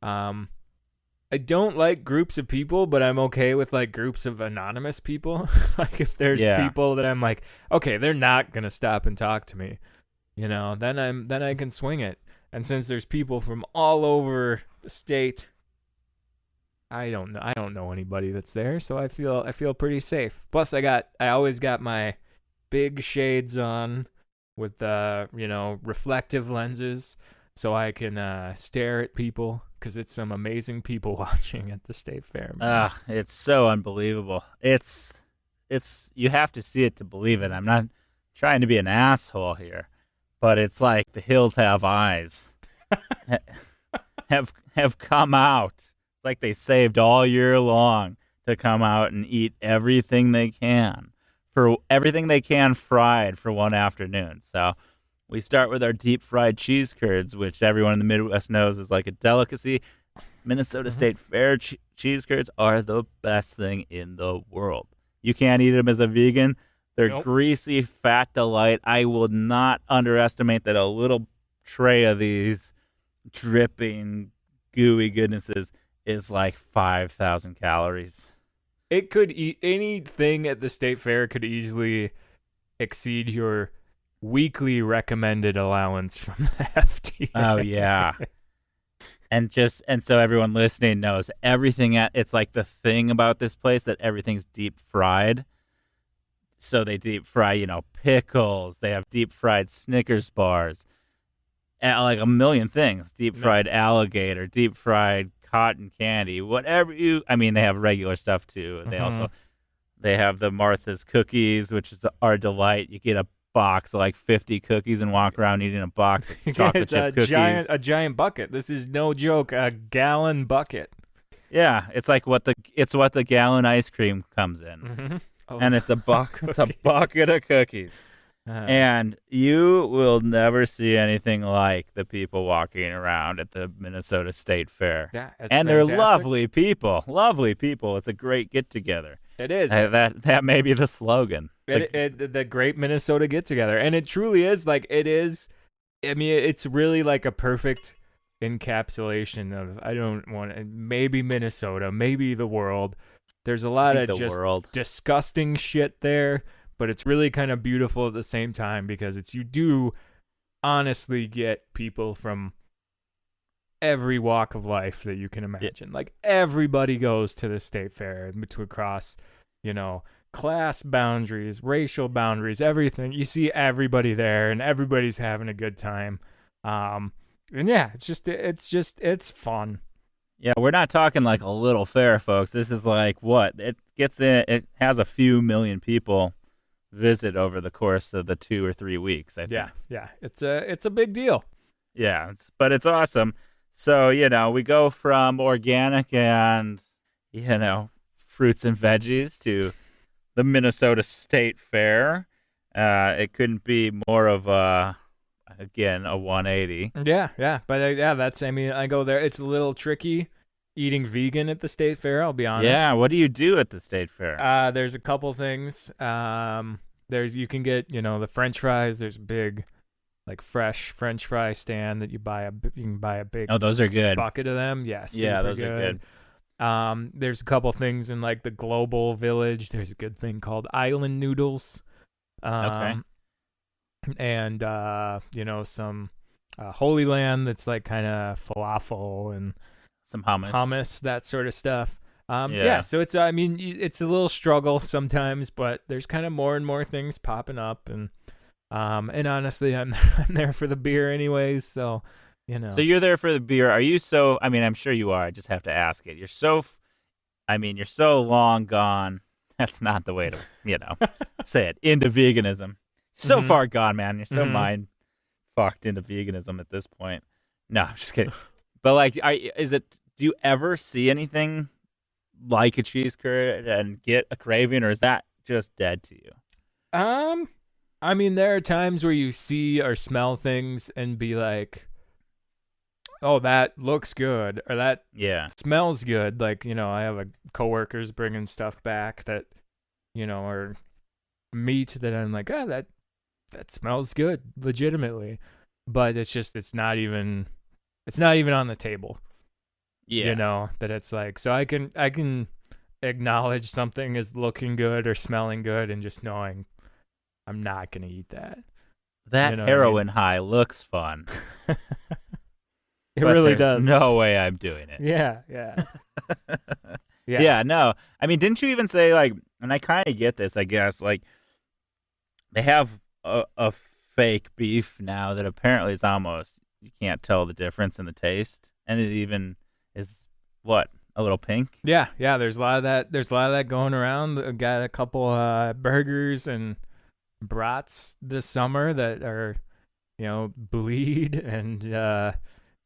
I don't like groups of people, but I'm okay with like groups of anonymous people. Like if there's people that I'm like, okay, they're not gonna stop and talk to me, then I can swing it. And since there's people from all over the state, I don't know anybody that's there, so I feel pretty safe. Plus, I always got my big shades on with reflective lenses, so I can stare at people, because it's some amazing people watching at the state fair. It's so unbelievable. It's you have to see it to believe it. I'm not trying to be an asshole here, but it's like the hills have eyes. have come out. It's like they saved all year long to come out and eat everything they can fried for one afternoon. So we start with our deep fried cheese curds, which everyone in the Midwest knows is like a delicacy. Minnesota State Fair cheese curds are the best thing in the world. You can't eat them as a vegan. They're greasy, fat delight. I will not underestimate that a little tray of these dripping, gooey goodnesses is like 5,000 calories. It could eat anything at the state fair could easily exceed your weekly recommended allowance from the FDA. Oh yeah. And so everyone listening knows everything it's like the thing about this place that everything's deep fried. So they deep fry, pickles. They have deep fried Snickers bars, like a million things. Deep fried alligator, deep fried cotton candy, whatever they have regular stuff too. They have the Martha's cookies, which is our delight. You get a box of like 50 cookies and walk around eating a box of chocolate chip cookies. A giant bucket. This is no joke. A gallon bucket. Yeah, it's like what the gallon ice cream comes in. Mm-hmm. Oh, and it's a bucket of cookies. And you will never see anything like the people walking around at the Minnesota State Fair. Yeah, and they're lovely people. Lovely people. It's a great get-together. It is. That may be the slogan. The great Minnesota get-together. And it truly is. Like, it is. I mean, it's really like a perfect encapsulation of, I don't want to, maybe Minnesota, maybe the world. There's a lot of just disgusting shit there. But it's really kind of beautiful at the same time, because you do honestly get people from every walk of life that you can imagine. Like everybody goes to the state fair to across, class boundaries, racial boundaries, everything. You see everybody there, and everybody's having a good time. And yeah, it's fun. Yeah, we're not talking like a little fair, folks. This is like it has a few million people visit over the course of the 2 or 3 weeks, I think. Yeah. It's a big deal. Yeah, but it's awesome. So, we go from organic and, fruits and veggies to the Minnesota State Fair. It couldn't be more of a 180. Yeah. But I go there. It's a little tricky eating vegan at the state fair, I'll be honest. Yeah, what do you do at the state fair? There's a couple things. You can get, the French fries. There's a big, like, fresh French fry stand that you can buy a big. Oh, those are good. Bucket of them. Yes. Yeah, those are good. There's a couple things in like the Global Village. There's a good thing called Island Noodles. Okay. And some Holy Land that's like kind of falafel and some hummus, that sort of stuff. So it's it's a little struggle sometimes, but there's kind of more and more things popping up, and honestly, I'm there for the beer anyways, so So you're there for the beer. Are you so? I mean, I'm sure you are. I just have to ask it. You're so long gone. That's not the way to say it, into veganism. So far gone, man. You're so mind fucked into veganism at this point. No, I'm just kidding. But like, do you ever see anything like a cheese curd and get a craving, or is that just dead to you? There are times where you see or smell things and be like, oh, that looks good, or that Yeah. smells good. Like, I have coworkers bringing stuff back that, or meat that I'm like, that smells good, legitimately. But it's not even on the table. Yeah. That it's like, so I can acknowledge something is looking good or smelling good and just knowing I'm not going to eat that. That You know what I heroin mean? high looks fun. It But really there's does. no way I'm doing it. Yeah. Yeah. Yeah, no. I mean, didn't you even say, like, and I kind of get this, I guess, like, they have a fake beef now that apparently is almost, you can't tell the difference in the taste. And it even is, what, a little pink? Yeah. There's a lot of that going around. I've got a couple burgers and brats this summer that are, bleed and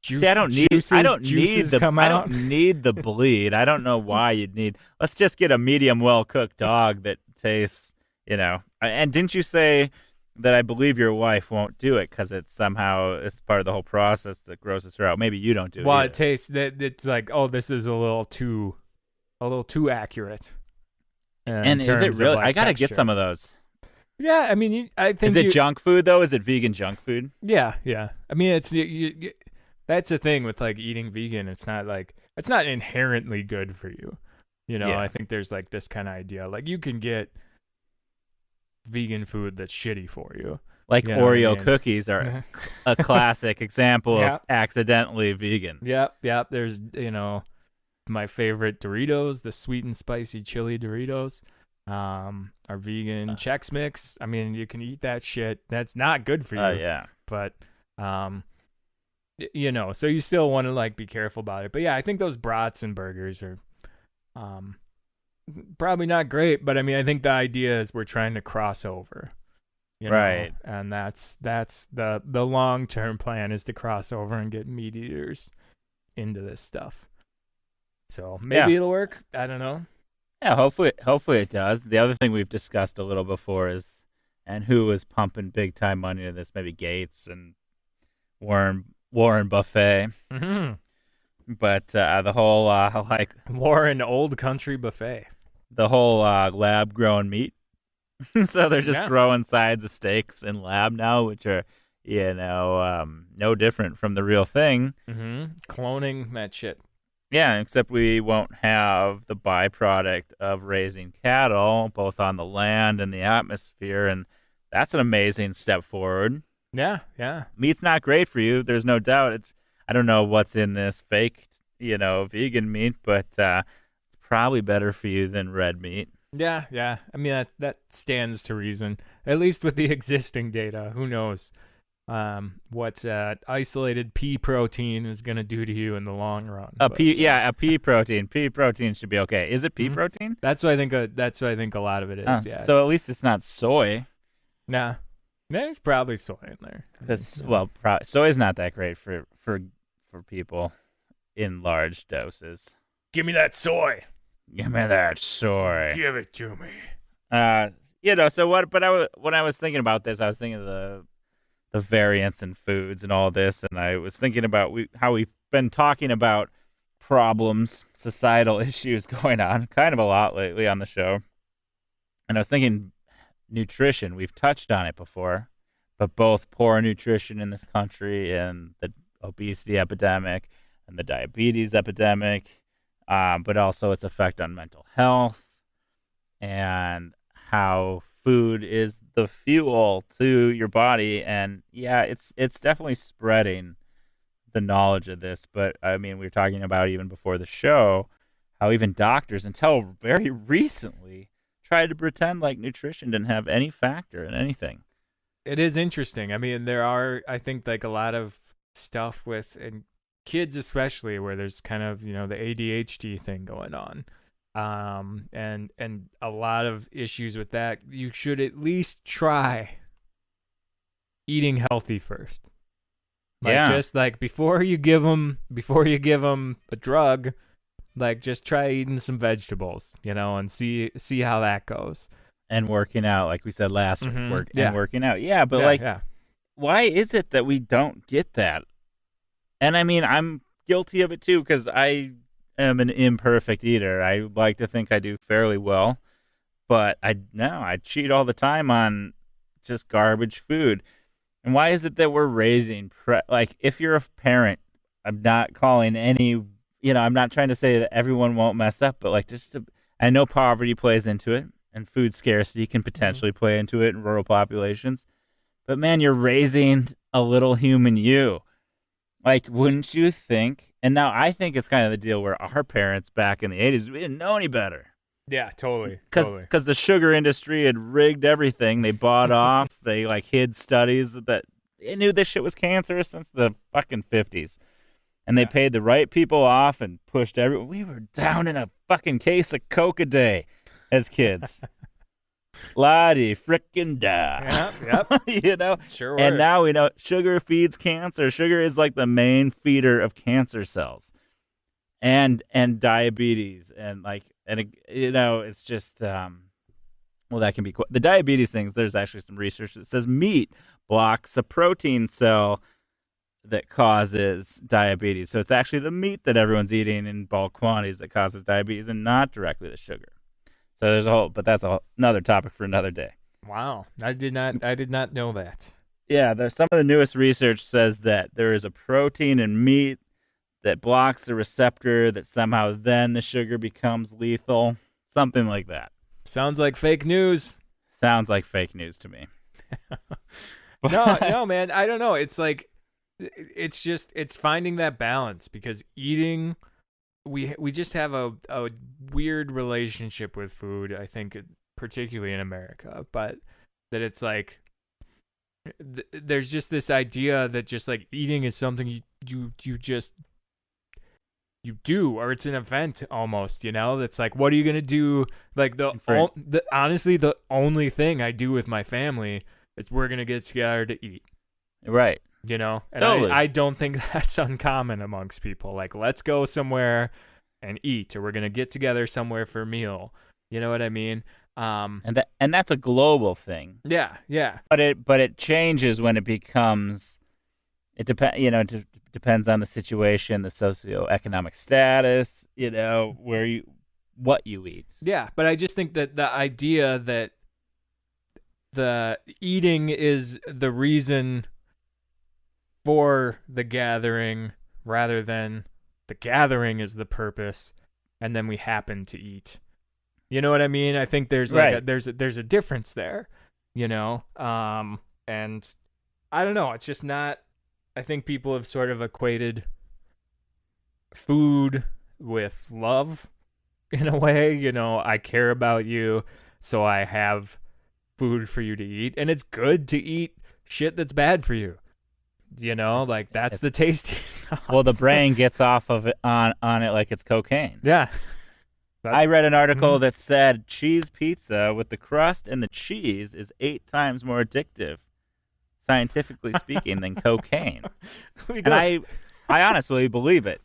See, I don't need come I out. don't need the bleed. I don't know why you'd need. Let's just get a medium well cooked dog that tastes, And didn't you say that I believe your wife won't do it because it's part of the whole process that grosses her out? Maybe you don't do it. Well, either. it tastes that it's like, oh, this is a little too accurate. And is it really? I gotta get some of those. Yeah, I mean, I think Is it junk food though? Is it vegan junk food? Yeah. I mean, it's that's the thing with like eating vegan. It's not inherently good for you. Yeah. I think there's like this kind of idea, like you can get vegan food that's shitty for you. Like Oreo cookies are a classic example of accidentally vegan. Yep. There's my favorite Doritos, the sweet and spicy chili Doritos. Our vegan Chex Mix. I mean, you can eat that shit. That's not good for you. Oh yeah. But so you still want to like be careful about it. But yeah, I think those brats and burgers are probably not great, but I mean, I think the idea is we're trying to cross over. Right. And that's the long-term plan, is to cross over and get meat eaters into this stuff. So maybe it'll work. I don't know. Yeah, hopefully it does. The other thing we've discussed a little before is, and who was pumping big time money into this, maybe Gates and Warren Buffet. Mm-hmm. But the whole Warren Old Country Buffet. The whole lab grown meat. So they're just growing sides of steaks in lab now, which are no different from the real thing. Mm-hmm. Cloning that shit. Yeah, except we won't have the byproduct of raising cattle, both on the land and the atmosphere, and that's an amazing step forward. Yeah. Meat's not great for you, there's no doubt. I don't know what's in this fake, vegan meat, but it's probably better for you than red meat. Yeah. I mean, that stands to reason, at least with the existing data. Who knows what isolated pea protein is going to do to you in the long run. A pea protein. Pea protein should be okay. Is it pea protein? That's what I think. That's what I think a lot of it is. Yeah. So at least it's not soy. Nah, there's probably soy in there. Because soy is not that great for people in large doses. Give me that soy. Give me that soy. Give it to me. So what? But when I was thinking about this, I was thinking of the variance in foods and all this, and I was thinking about how we've been talking about problems, societal issues going on kind of a lot lately on the show. And I was thinking nutrition. We've touched on it before, but both poor nutrition in this country and the obesity epidemic and the diabetes epidemic, but also its effect on mental health and how food is the fuel to your body. And yeah, it's definitely spreading the knowledge of this. But I mean, we were talking about even before the show how even doctors, until very recently, tried to pretend like nutrition didn't have any factor in anything. It is interesting. I mean, there are, I think, like a lot of stuff with, and kids especially, where there's kind of, the ADHD thing going on. And a lot of issues with that. You should at least try eating healthy first. Just like before you give them a drug, like just try eating some vegetables, and see how that goes. And working out, like we said last week, working out. Yeah, but why is it that we don't get that And I mean, I'm guilty of it too because I am an imperfect eater. I like to think I do fairly well, but I cheat all the time on just garbage food. And why is it that we're raising like if you're a parent, I'm not calling any, I'm not trying to say that everyone won't mess up, but like I know poverty plays into it and food scarcity can potentially play into it in rural populations. But man, you're raising a little human you. Like, wouldn't you think? And now I think it's kind of the deal where our parents back in the 80s, we didn't know any better. Yeah, totally. Because the sugar industry had rigged everything. They bought off. They like hid studies that they knew this shit was cancerous since the fucking 50s. And they paid the right people off and pushed everyone. We were down in a fucking case of Coke a day as kids. La-di frickin' da. Yep. Sure were. And now we know sugar feeds cancer. Sugar is like the main feeder of cancer cells. And diabetes it's just that can be the diabetes things. There's actually some research that says meat blocks a protein cell that causes diabetes. So it's actually the meat that everyone's eating in bulk quantities that causes diabetes, and not directly the sugar. So there's but that's another topic for another day. Wow, I did not know that. Yeah, there's some of the newest research says that there is a protein in meat that blocks the receptor that somehow then the sugar becomes lethal. Something like that. Sounds like fake news. Sounds like fake news to me. No, man. I don't know. It's like, it's finding that balance because eating, we just have a weird relationship with food, I think, particularly in America, but that it's like, there's just this idea that just like eating is something you just you do, or it's an event almost, that's like, what are you gonna do? Like honestly, the only thing I do with my family is we're gonna get together to eat, right? And totally. I don't think that's uncommon amongst people. Like, let's go somewhere and eat, or we're gonna get together somewhere for a meal. You know what I mean? And that's a global thing. Yeah. But it changes when it becomes. It depends on the situation, the socioeconomic status, what you eat. Yeah, but I just think that the idea that the eating is the reason for the gathering rather than the gathering is the purpose, and then we happen to eat. You know what I mean? I think there's like there's a difference there, and I don't know. It's just not. I think people have sort of equated food with love in a way. I care about you, so I have food for you to eat. And it's good to eat shit that's bad for you. Like that's the tasty stuff. Well, the brain gets off of it on it like it's cocaine. Yeah. I read an article that said cheese pizza with the crust and the cheese is 8 times more addictive, scientifically speaking, than cocaine. And I honestly believe it.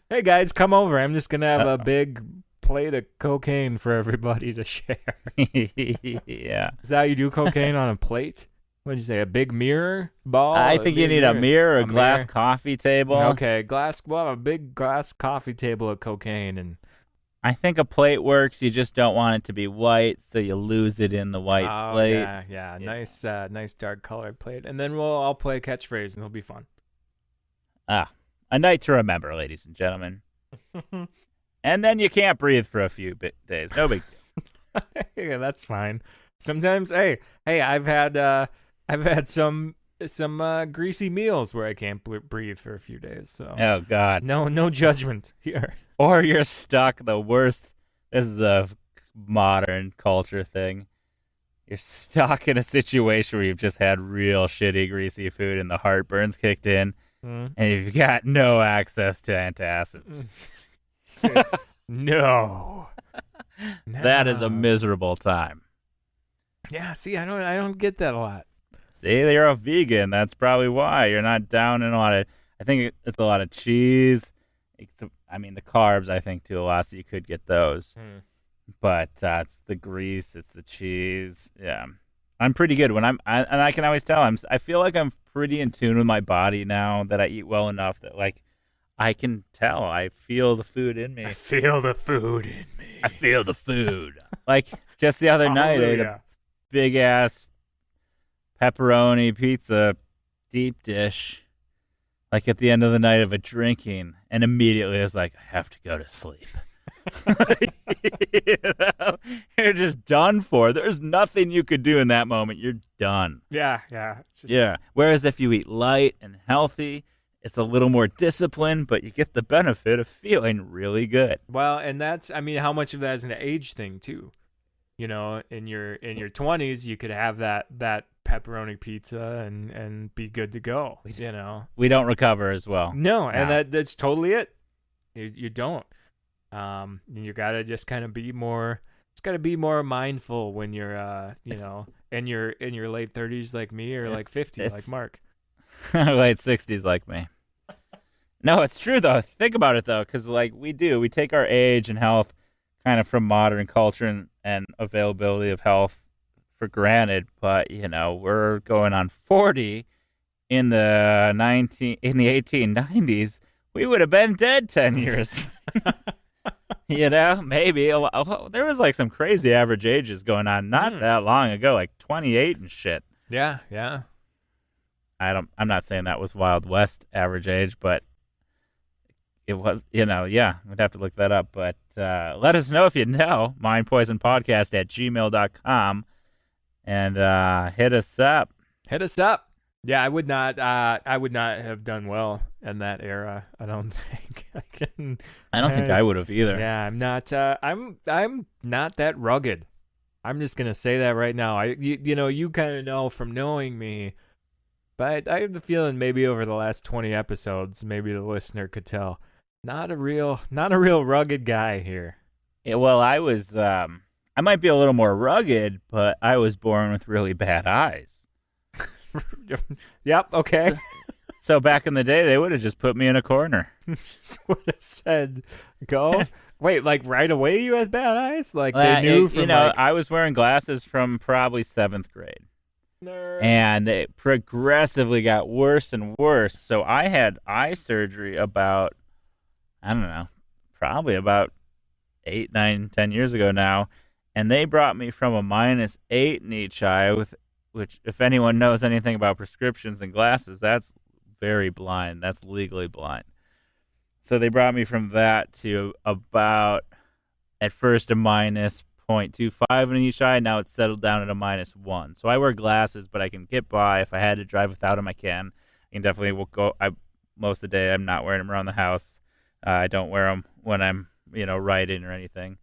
Hey guys, come over. I'm just gonna have a big plate of cocaine for everybody to share. Yeah. Is that how you do cocaine on a plate? What did you say? A big mirror ball? I think you need a mirror, a glass coffee table. Okay, we'll have a big glass coffee table of cocaine, and I think a plate works. You just don't want it to be white, so you lose it in the white plate. Yeah. Nice dark colored plate. And then I'll play a catchphrase, and it'll be fun. A night to remember, ladies and gentlemen. And then you can't breathe for a few days. No big deal. Yeah, that's fine. Sometimes, hey, I've had some greasy meals where I can't breathe for a few days. So oh God, no judgment here. Or you're stuck. The worst. This is a modern culture thing. You're stuck in a situation where you've just had real shitty greasy food and the heartburn's kicked in, and you've got no access to antacids. No. That is a miserable time. Yeah, see, I don't get that a lot. See, you're a vegan. That's probably why you're not down in a lot of. I think it's a lot of cheese. The carbs, I think, too, a lot, so you could get those. But it's the grease, it's the cheese. Yeah. I'm pretty good when and I can always tell I feel like I'm pretty in tune with my body now that I eat well enough that like I can tell. I feel the food in me. I feel the food in me. I feel the food. Like just the other night, I ate a big ass pepperoni pizza deep dish. Like at the end of the night of a drinking, and immediately I was like, I have to go to sleep. You know? You're just done for. There's nothing you could do in that moment. You're done. Yeah. Yeah. Whereas if you eat light and healthy, it's a little more disciplined, but you get the benefit of feeling really good. Well, and that's, I mean, how much of that is an age thing too? You know, in your 20s, you could have that pepperoni pizza and be good to go. You know, we don't recover as well. No, and that's totally it. You don't. You gotta just kind of be more. It's gotta be more mindful when you're, in your late 30s like me, or like 50 like Mark. Late 60s like me. No, it's true though. Think about it though, because like we take our age and health kind of from modern culture and availability of health for granted, but we're going on 40 in the 1890s. We would have been dead 10 years. Maybe there was like some crazy average ages going on not that long ago, like 28 and shit. Yeah. I'm not saying that was Wild West average age, but it was, we'd have to look that up. But let us know if you know. mindpoisonpodcast@gmail.com and hit us up. Yeah, I would not have done well in that era. I don't think I can. I don't think I would have either. Yeah, I'm not. I'm not that rugged. I'm just gonna say that right now. You kind of know from knowing me, but I have the feeling maybe over the last 20 episodes, maybe the listener could tell, not a real rugged guy here. Yeah, well, I was. I might be a little more rugged, but I was born with really bad eyes. Yep. Okay. So back in the day, they would have just put me in a corner. Just would have said, "Go." Wait, like right away you had bad eyes? Like they knew from I was wearing glasses from probably 7th grade. Nerd. And it progressively got worse and worse. So I had eye surgery about, I don't know, probably about 8, 9, 10 years ago now. And they brought me from a -8 in each eye, which if anyone knows anything about prescriptions and glasses, that's very blind. That's legally blind. So they brought me from that to about, at first, a -0.25 in each eye. Now it's settled down at a -1. So I wear glasses, but I can get by. If I had to drive without them, I can. I can definitely will go. Most of the day, I'm not wearing them around the house. I don't wear them when I'm, writing or anything.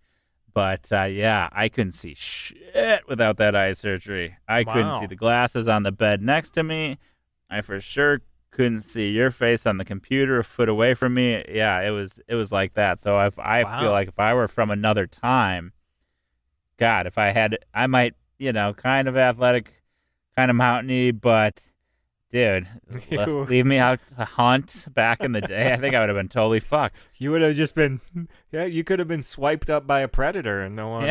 But, I couldn't see shit without that eye surgery. I couldn't see the glasses on the bed next to me. I for sure couldn't see your face on the computer a foot away from me. Yeah, it was like that. So I feel like if I were from another time, God, if I had, I might, kind of athletic, kind of mountainy, but dude, leave me out to hunt back in the day. I think I would have been totally fucked. You would have just been, you could have been swiped up by a predator and no one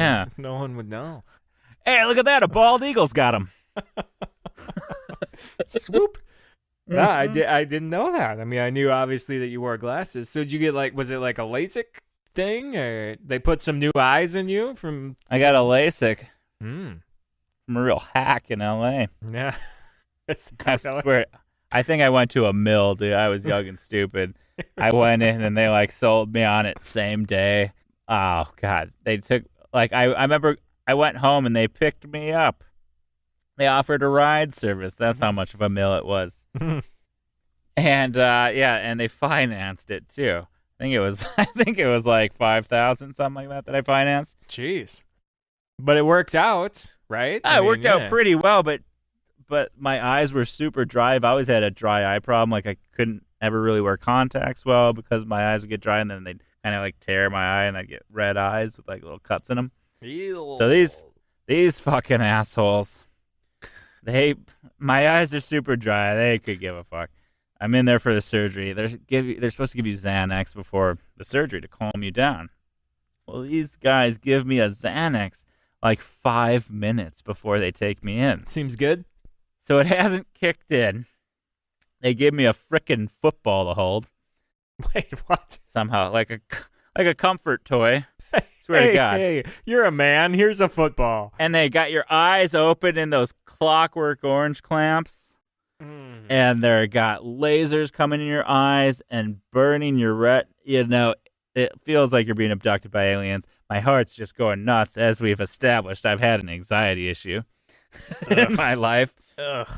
would know. Hey, look at that. A bald eagle's got him. Swoop. No, I didn't know that. I mean, I knew obviously that you wore glasses. So did you get was it like a LASIK thing, or they put some new eyes in you from? I got a LASIK. I'm a real hack in LA. Yeah. I swear, I think I went to a mill, dude. I was young and stupid. I went in and they sold me on it same day. Oh God, they took I remember I went home and they picked me up. They offered a ride service. That's how much of a mill it was. And and they financed it too. I think it was like 5,000, something like that I financed. Jeez. But it worked out, right? It worked out pretty well, but my eyes were super dry. I've always had a dry eye problem. I couldn't ever really wear contacts well because my eyes would get dry, and then they'd kind of tear my eye, and I'd get red eyes with little cuts in them. Ew. So these fucking assholes, my eyes are super dry. They could give a fuck. I'm in there for the surgery. They're supposed to give you Xanax before the surgery to calm you down. Well, these guys give me a Xanax like 5 minutes before they take me in. Seems good. So it hasn't kicked in. They give me a frickin' football to hold. Wait, what? Somehow, like a comfort toy. Swear to God. Hey, you're a man. Here's a football. And they got your eyes open in those clockwork orange clamps. And they got lasers coming in your eyes and burning your it feels like you're being abducted by aliens. My heart's just going nuts. As we've established, I've had an anxiety issue in my life. Ugh.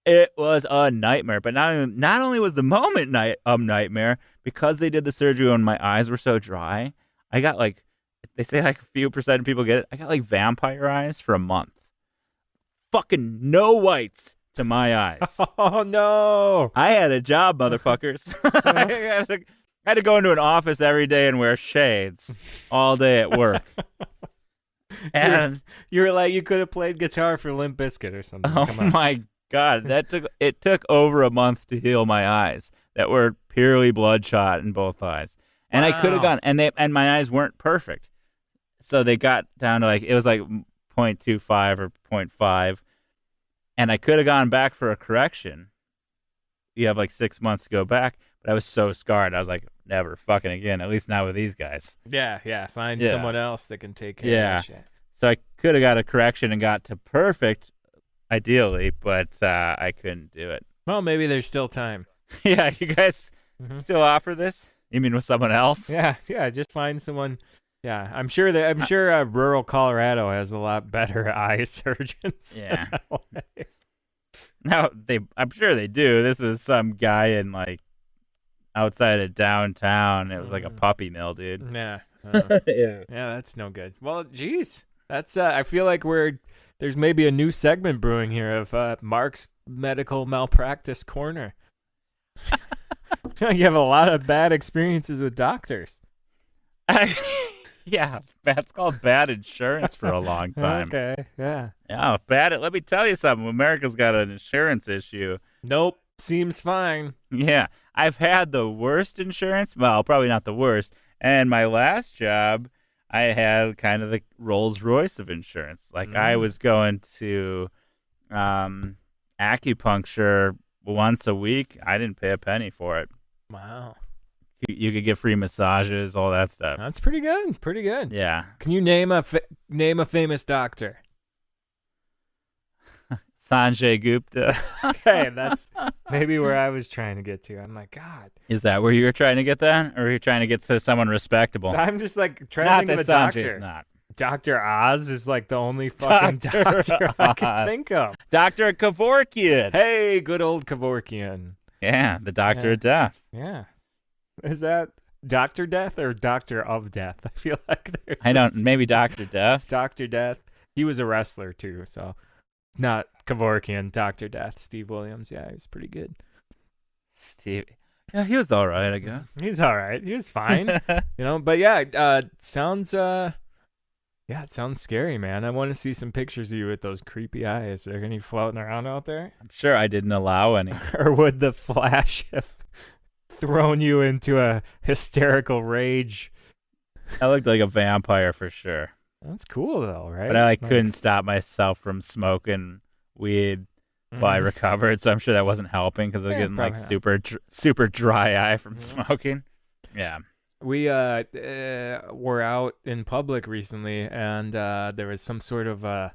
It was a nightmare. But not only was the moment a nightmare, because they did the surgery and my eyes were so dry, I got like, they say like a few percent of people get it. I got like vampire eyes for a month. Fucking no whites to my eyes. Oh, no. I had a job, motherfuckers. I had to go into an office every day and wear shades all day at work. And you were like, you could have played guitar for Limp Bizkit or something. Oh my God, it took over a month to heal my eyes that were purely bloodshot in both eyes. And I could have gone, and my eyes weren't perfect. So they got down to like, it was like 0.25 or 0.5. And I could have gone back for a correction. You have like 6 months to go back. But I was so scarred. I was like, never fucking again. At least not with these guys. Yeah. Find someone else that can take care of that shit. So I could have got a correction and got to perfect, ideally, but I couldn't do it. Well, maybe there's still time. Yeah, you guys still offer this? You mean with someone else? Yeah. Just find someone. Yeah, I'm sure rural Colorado has a lot better eye surgeons. Yeah. No, I'm sure they do. This was some guy in like outside of downtown. It was like a puppy mill, dude. Yeah. Yeah. Yeah, that's no good. Well, geez, that's. I feel like there's maybe a new segment brewing here of Mark's medical malpractice corner. You have a lot of bad experiences with doctors. Yeah, that's called bad insurance for a long time. Okay, yeah. Yeah, let me tell you something. America's got an insurance issue. Nope, seems fine. Yeah, I've had the worst insurance. Well, probably not the worst. And my last job, I had kind of the Rolls Royce of insurance. Like I was going to acupuncture once a week. I didn't pay a penny for it. Wow. You could get free massages, all that stuff. That's pretty good. Pretty good. Yeah. Can you name a famous doctor? Sanjay Gupta. Okay, that's maybe where I was trying to get to. I'm like, God. Is that where you were trying to get that? Or were you trying to get to someone respectable? I'm just like trying to think of a doctor. Not. Dr. Oz is like the only fucking doctor I can think of. Dr. Kevorkian. Hey, good old Kevorkian. Yeah, the doctor of death. Yeah. Is that Dr. Death or Doctor of Death? I feel like there's... maybe Dr. Death. Dr. Death. He was a wrestler too, so not Kevorkian, Dr. Death. Steve Williams, yeah, he was pretty good. Steve. Yeah, he was all right, I guess. He's all right. He was fine. But yeah, it sounds scary, man. I want to see some pictures of you with those creepy eyes. Are there any floating around out there? I'm sure I didn't allow any. Or would the flash have thrown you into a hysterical rage? I looked like a vampire for sure. That's cool though, right? But I couldn't stop myself from smoking weed while I recovered, so I'm sure that wasn't helping because I was getting like super dry eye from smoking. Yeah. We were out in public recently, and there was some sort of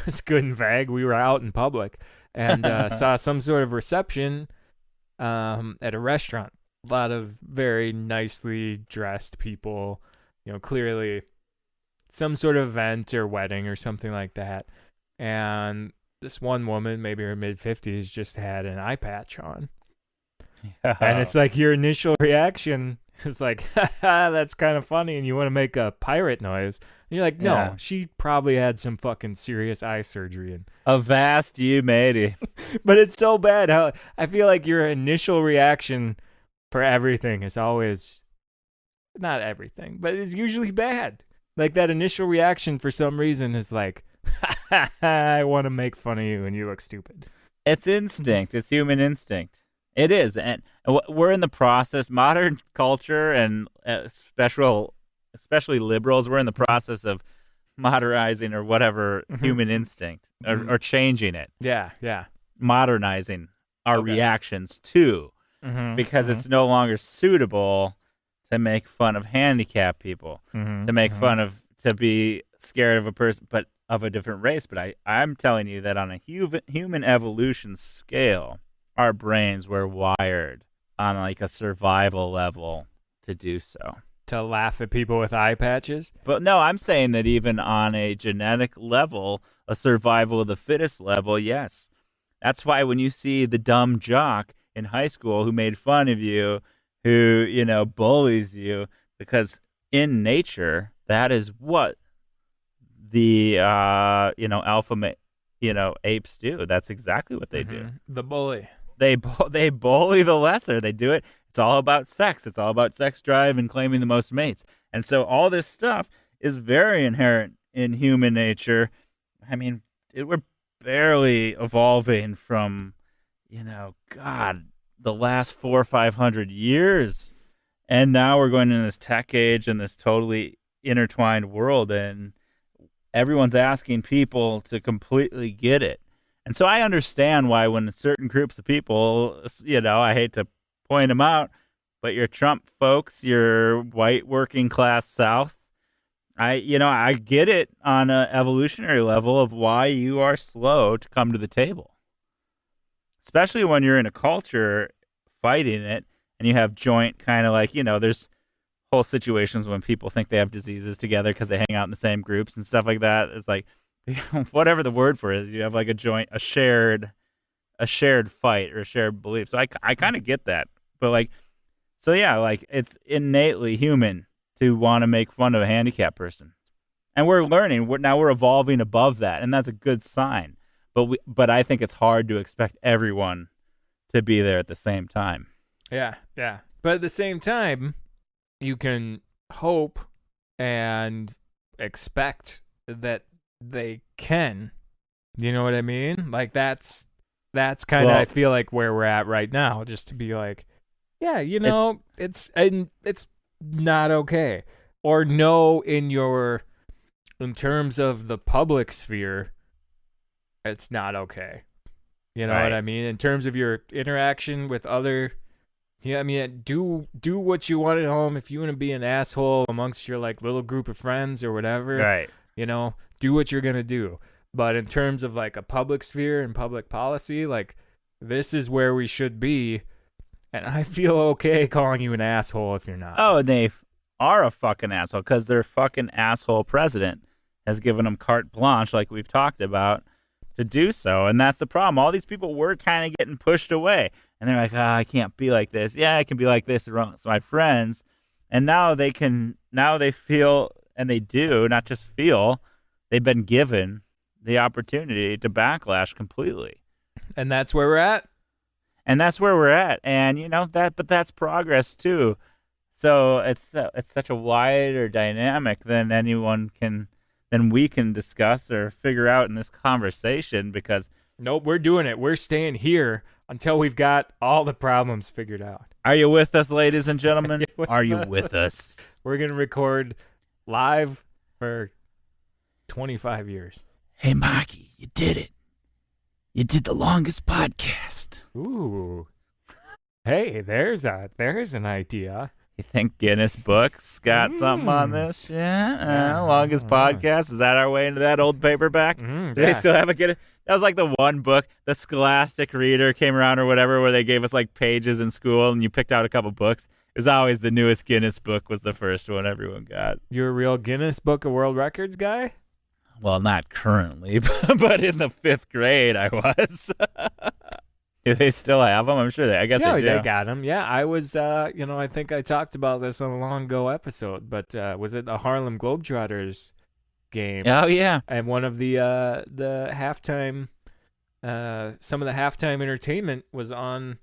it's good and vague. We were out in public and saw some sort of reception at a restaurant. A lot of very nicely dressed people, clearly some sort of event or wedding or something like that. And this one woman, maybe her mid-50s, just had an eye patch on. And it's like your initial reaction is like, that's kind of funny, and you want to make a pirate noise. And you're like, no, she probably had some fucking serious eye surgery. And Avast you, matey. But it's so bad how I feel like your initial reaction for everything is always, not everything, but it's usually bad. Like that initial reaction for some reason is like, I want to make fun of you and you look stupid. It's instinct. It's human instinct. It is. And we're in the process, modern culture and especially liberals, we're in the process of modernizing or whatever human instinct or changing it. Yeah. Modernizing our reactions to because it's no longer suitable to make fun of handicapped people, to make fun of, to be scared of a person, but of a different race. But I'm telling you that on a human evolution scale, our brains were wired on like a survival level to do so. To laugh at people with eye patches? But no, I'm saying that even on a genetic level, a survival of the fittest level, yes. That's why when you see the dumb jock in high school who made fun of you, who, bullies you, because in nature, that is what the, alpha, apes do. That's exactly what they do. The bully. They bully the lesser. They do it. It's all about sex. It's all about sex drive and claiming the most mates. And so all this stuff is very inherent in human nature. I mean, we're barely evolving from, the last 400 or 500 years. And now we're going in this tech age and this totally intertwined world. And everyone's asking people to completely get it. And so I understand why when certain groups of people, I hate to point them out, but your Trump folks, your white working class South, I get it on an evolutionary level of why you are slow to come to the table. Especially when you're in a culture fighting it and you have joint kind of like, there's whole situations when people think they have diseases together because they hang out in the same groups and stuff like that. It's like, whatever the word for it is, you have like a shared fight or a shared belief. So I kind of get that, but it's innately human to want to make fun of a handicapped person, and we're learning. We're evolving above that, and that's a good sign. But I think it's hard to expect everyone to be there at the same time. Yeah. But at the same time, you can hope and expect that they can. You know what I mean? Like that's kind of I feel like where we're at right now. Just to be like, yeah, it's not okay. Or no, in terms of the public sphere, it's not okay. You know what I mean? In terms of your interaction with other, do what you want at home. If you want to be an asshole amongst your like little group of friends or whatever, right? Do what you're gonna do. But in terms of like a public sphere and public policy, like this is where we should be. And I feel okay calling you an asshole if you're not. Oh, and they are a fucking asshole because their fucking asshole president has given them carte blanche, like we've talked about, to do so. And that's the problem. All these people were kind of getting pushed away. And they're like, I can't be like this. Yeah, I can be like this amongst my friends. And now they feel, and they do, not just feel, they've been given the opportunity to backlash completely. And that's where we're at. And but that's progress too. So it's such a wider dynamic than we can discuss or figure out in this conversation because nope, we're doing it. We're staying here until we've got all the problems figured out. Are you with us, ladies and gentlemen? Are you with us? We're going to record live for 25 years. Hey, Mikey, you did it. You did the longest podcast. Ooh. Hey, there's an idea. You think Guinness Books got something on this shit? Longest podcast? Is that our way into that old paperback? Do they still have a Guinness? That was like the one book, the Scholastic Reader came around or whatever, where they gave us like pages in school and you picked out a couple books. It was always the newest Guinness book was the first one everyone got. You're a real Guinness Book of World Records guy? Well, not currently, but in the 5th grade I was. Do they still have them? I'm sure I guess they do. They got them. Yeah, I was, I think I talked about this on a long ago episode, but was it the Harlem Globetrotters game? Oh, yeah. And one of the halftime, some of the halftime entertainment was on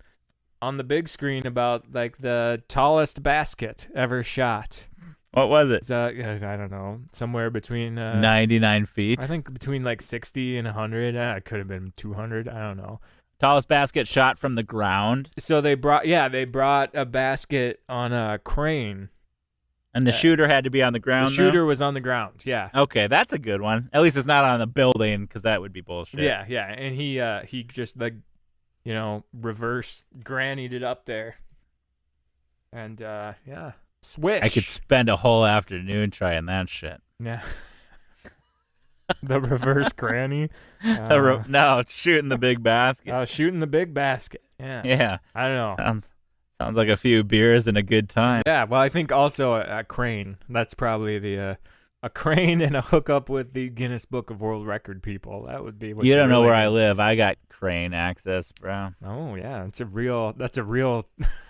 the big screen about, like, the tallest basket ever shot. What was it? I don't know. Somewhere between 99 feet. I think between like 60 and 100. It could have been 200. I don't know. Tallest basket shot from the ground. So they brought a basket on a crane. And the shooter had to be on the ground. The shooter was on the ground. Yeah. Okay, that's a good one. At least it's not on the building, because that would be bullshit. Yeah, yeah. And he just reverse grannied it up there. And yeah, swish. I could spend a whole afternoon trying that shit. Yeah. The reverse granny. No, shooting the big basket. Oh, shooting the big basket. Yeah. Yeah. I don't know. Sounds like a few beers and a good time. Yeah. Well, I think also a crane. That's probably a crane and a hookup with the Guinness Book of World Record people. That would be what you don't know really where I live. I got crane access, bro. Oh yeah, that's a real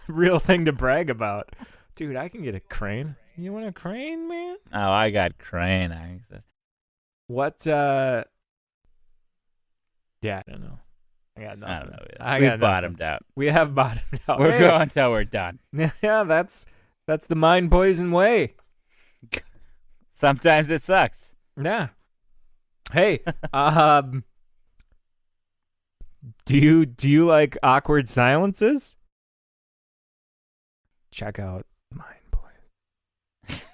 real thing to brag about. Dude, I can get a crane. You want a crane, man? Oh, I got crane access. What yeah, I don't know. I got nothing. I don't know. We've bottomed out. We have bottomed out. We're going till we're done. Yeah, that's the mind poison way. Sometimes it sucks. Yeah. Hey, do you like awkward silences? Check out Mind Poison.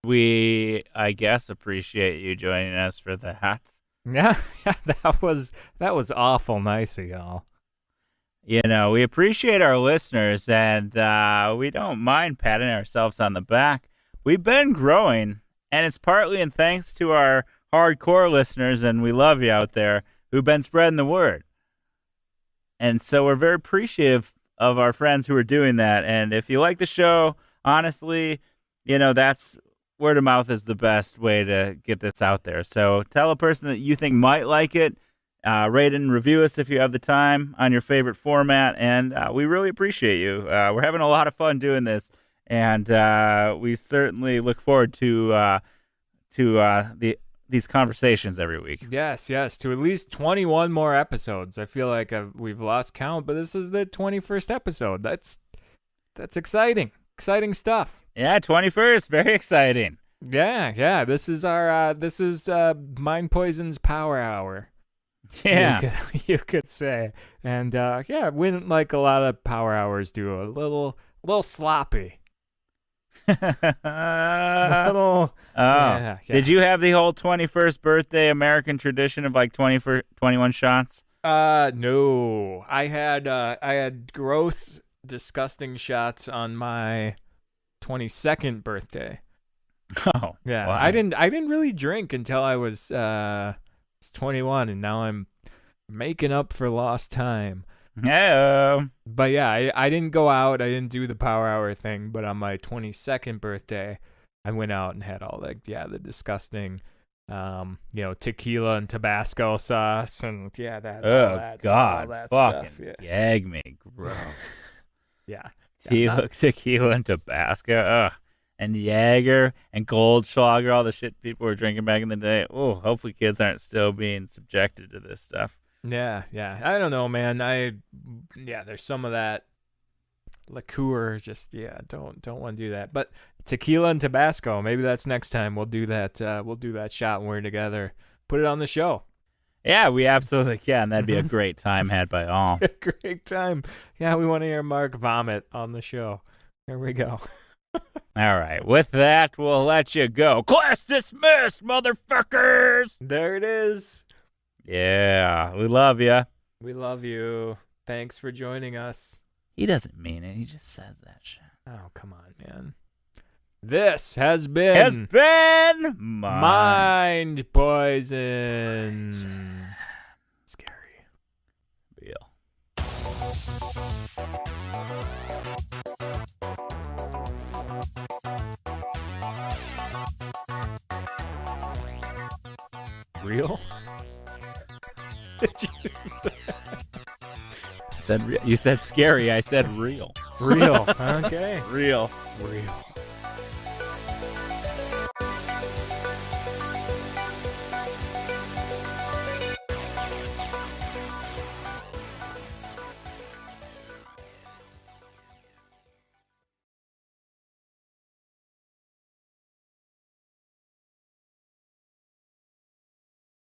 We, I guess, appreciate you joining us for that. Yeah, that was awful nice of y'all. You know, we appreciate our listeners, and we don't mind patting ourselves on the back. We've been growing, and it's partly in thanks to our hardcore listeners, and we love you out there, who've been spreading the word. And so we're very appreciative of our friends who are doing that. And if you like the show, honestly, you know, that's word of mouth is the best way to get this out there. So tell a person that you think might like it. Rate and review us if you have the time on your favorite format, and we really appreciate you. We're having a lot of fun doing this, and we certainly look forward to these conversations every week. Yes, to at least 21 more episodes. I feel like we've lost count, but this is the 21st episode. That's exciting stuff. Yeah, 21st, very exciting. Yeah. This is our Mind Poison's Power Hour. Yeah, you could say. And when like a lot of power hours do, a little sloppy. Did you have the whole 21st birthday American tradition of like 21 shots? No. I had gross, disgusting shots on my 22nd birthday. Oh, yeah. why? I didn't really drink until I was 21, and now I'm making up for lost time. Yeah. But yeah, I didn't go out. I didn't do the power hour thing. But on my 22nd birthday, I went out and had all the disgusting, tequila and Tabasco sauce, and God, all that fucking stuff. Yeah. gag me, gross. Yeah. Tequila and Tabasco, and Jaeger and Goldschlager, all the shit people were drinking back in the day. Oh, hopefully kids aren't still being subjected to this stuff. Yeah. I don't know, man. There's some of that liqueur. Just don't want to do that. But tequila and Tabasco, maybe that's next time. We'll do that. We'll do that shot when we're together. Put it on the show. Yeah, we absolutely can. That'd be a great time had by all. A great time. Yeah, we want to hear Mark vomit on the show. Here we go. All right. With that, we'll let you go. Class dismissed, motherfuckers. There it is. Yeah, we love you. We love you. Thanks for joining us. He doesn't mean it. He just says that shit. Oh, come on, man. This has been Mind Poison. Scary. Real. Real? You said scary. I said real. Real. Okay. Real. Real.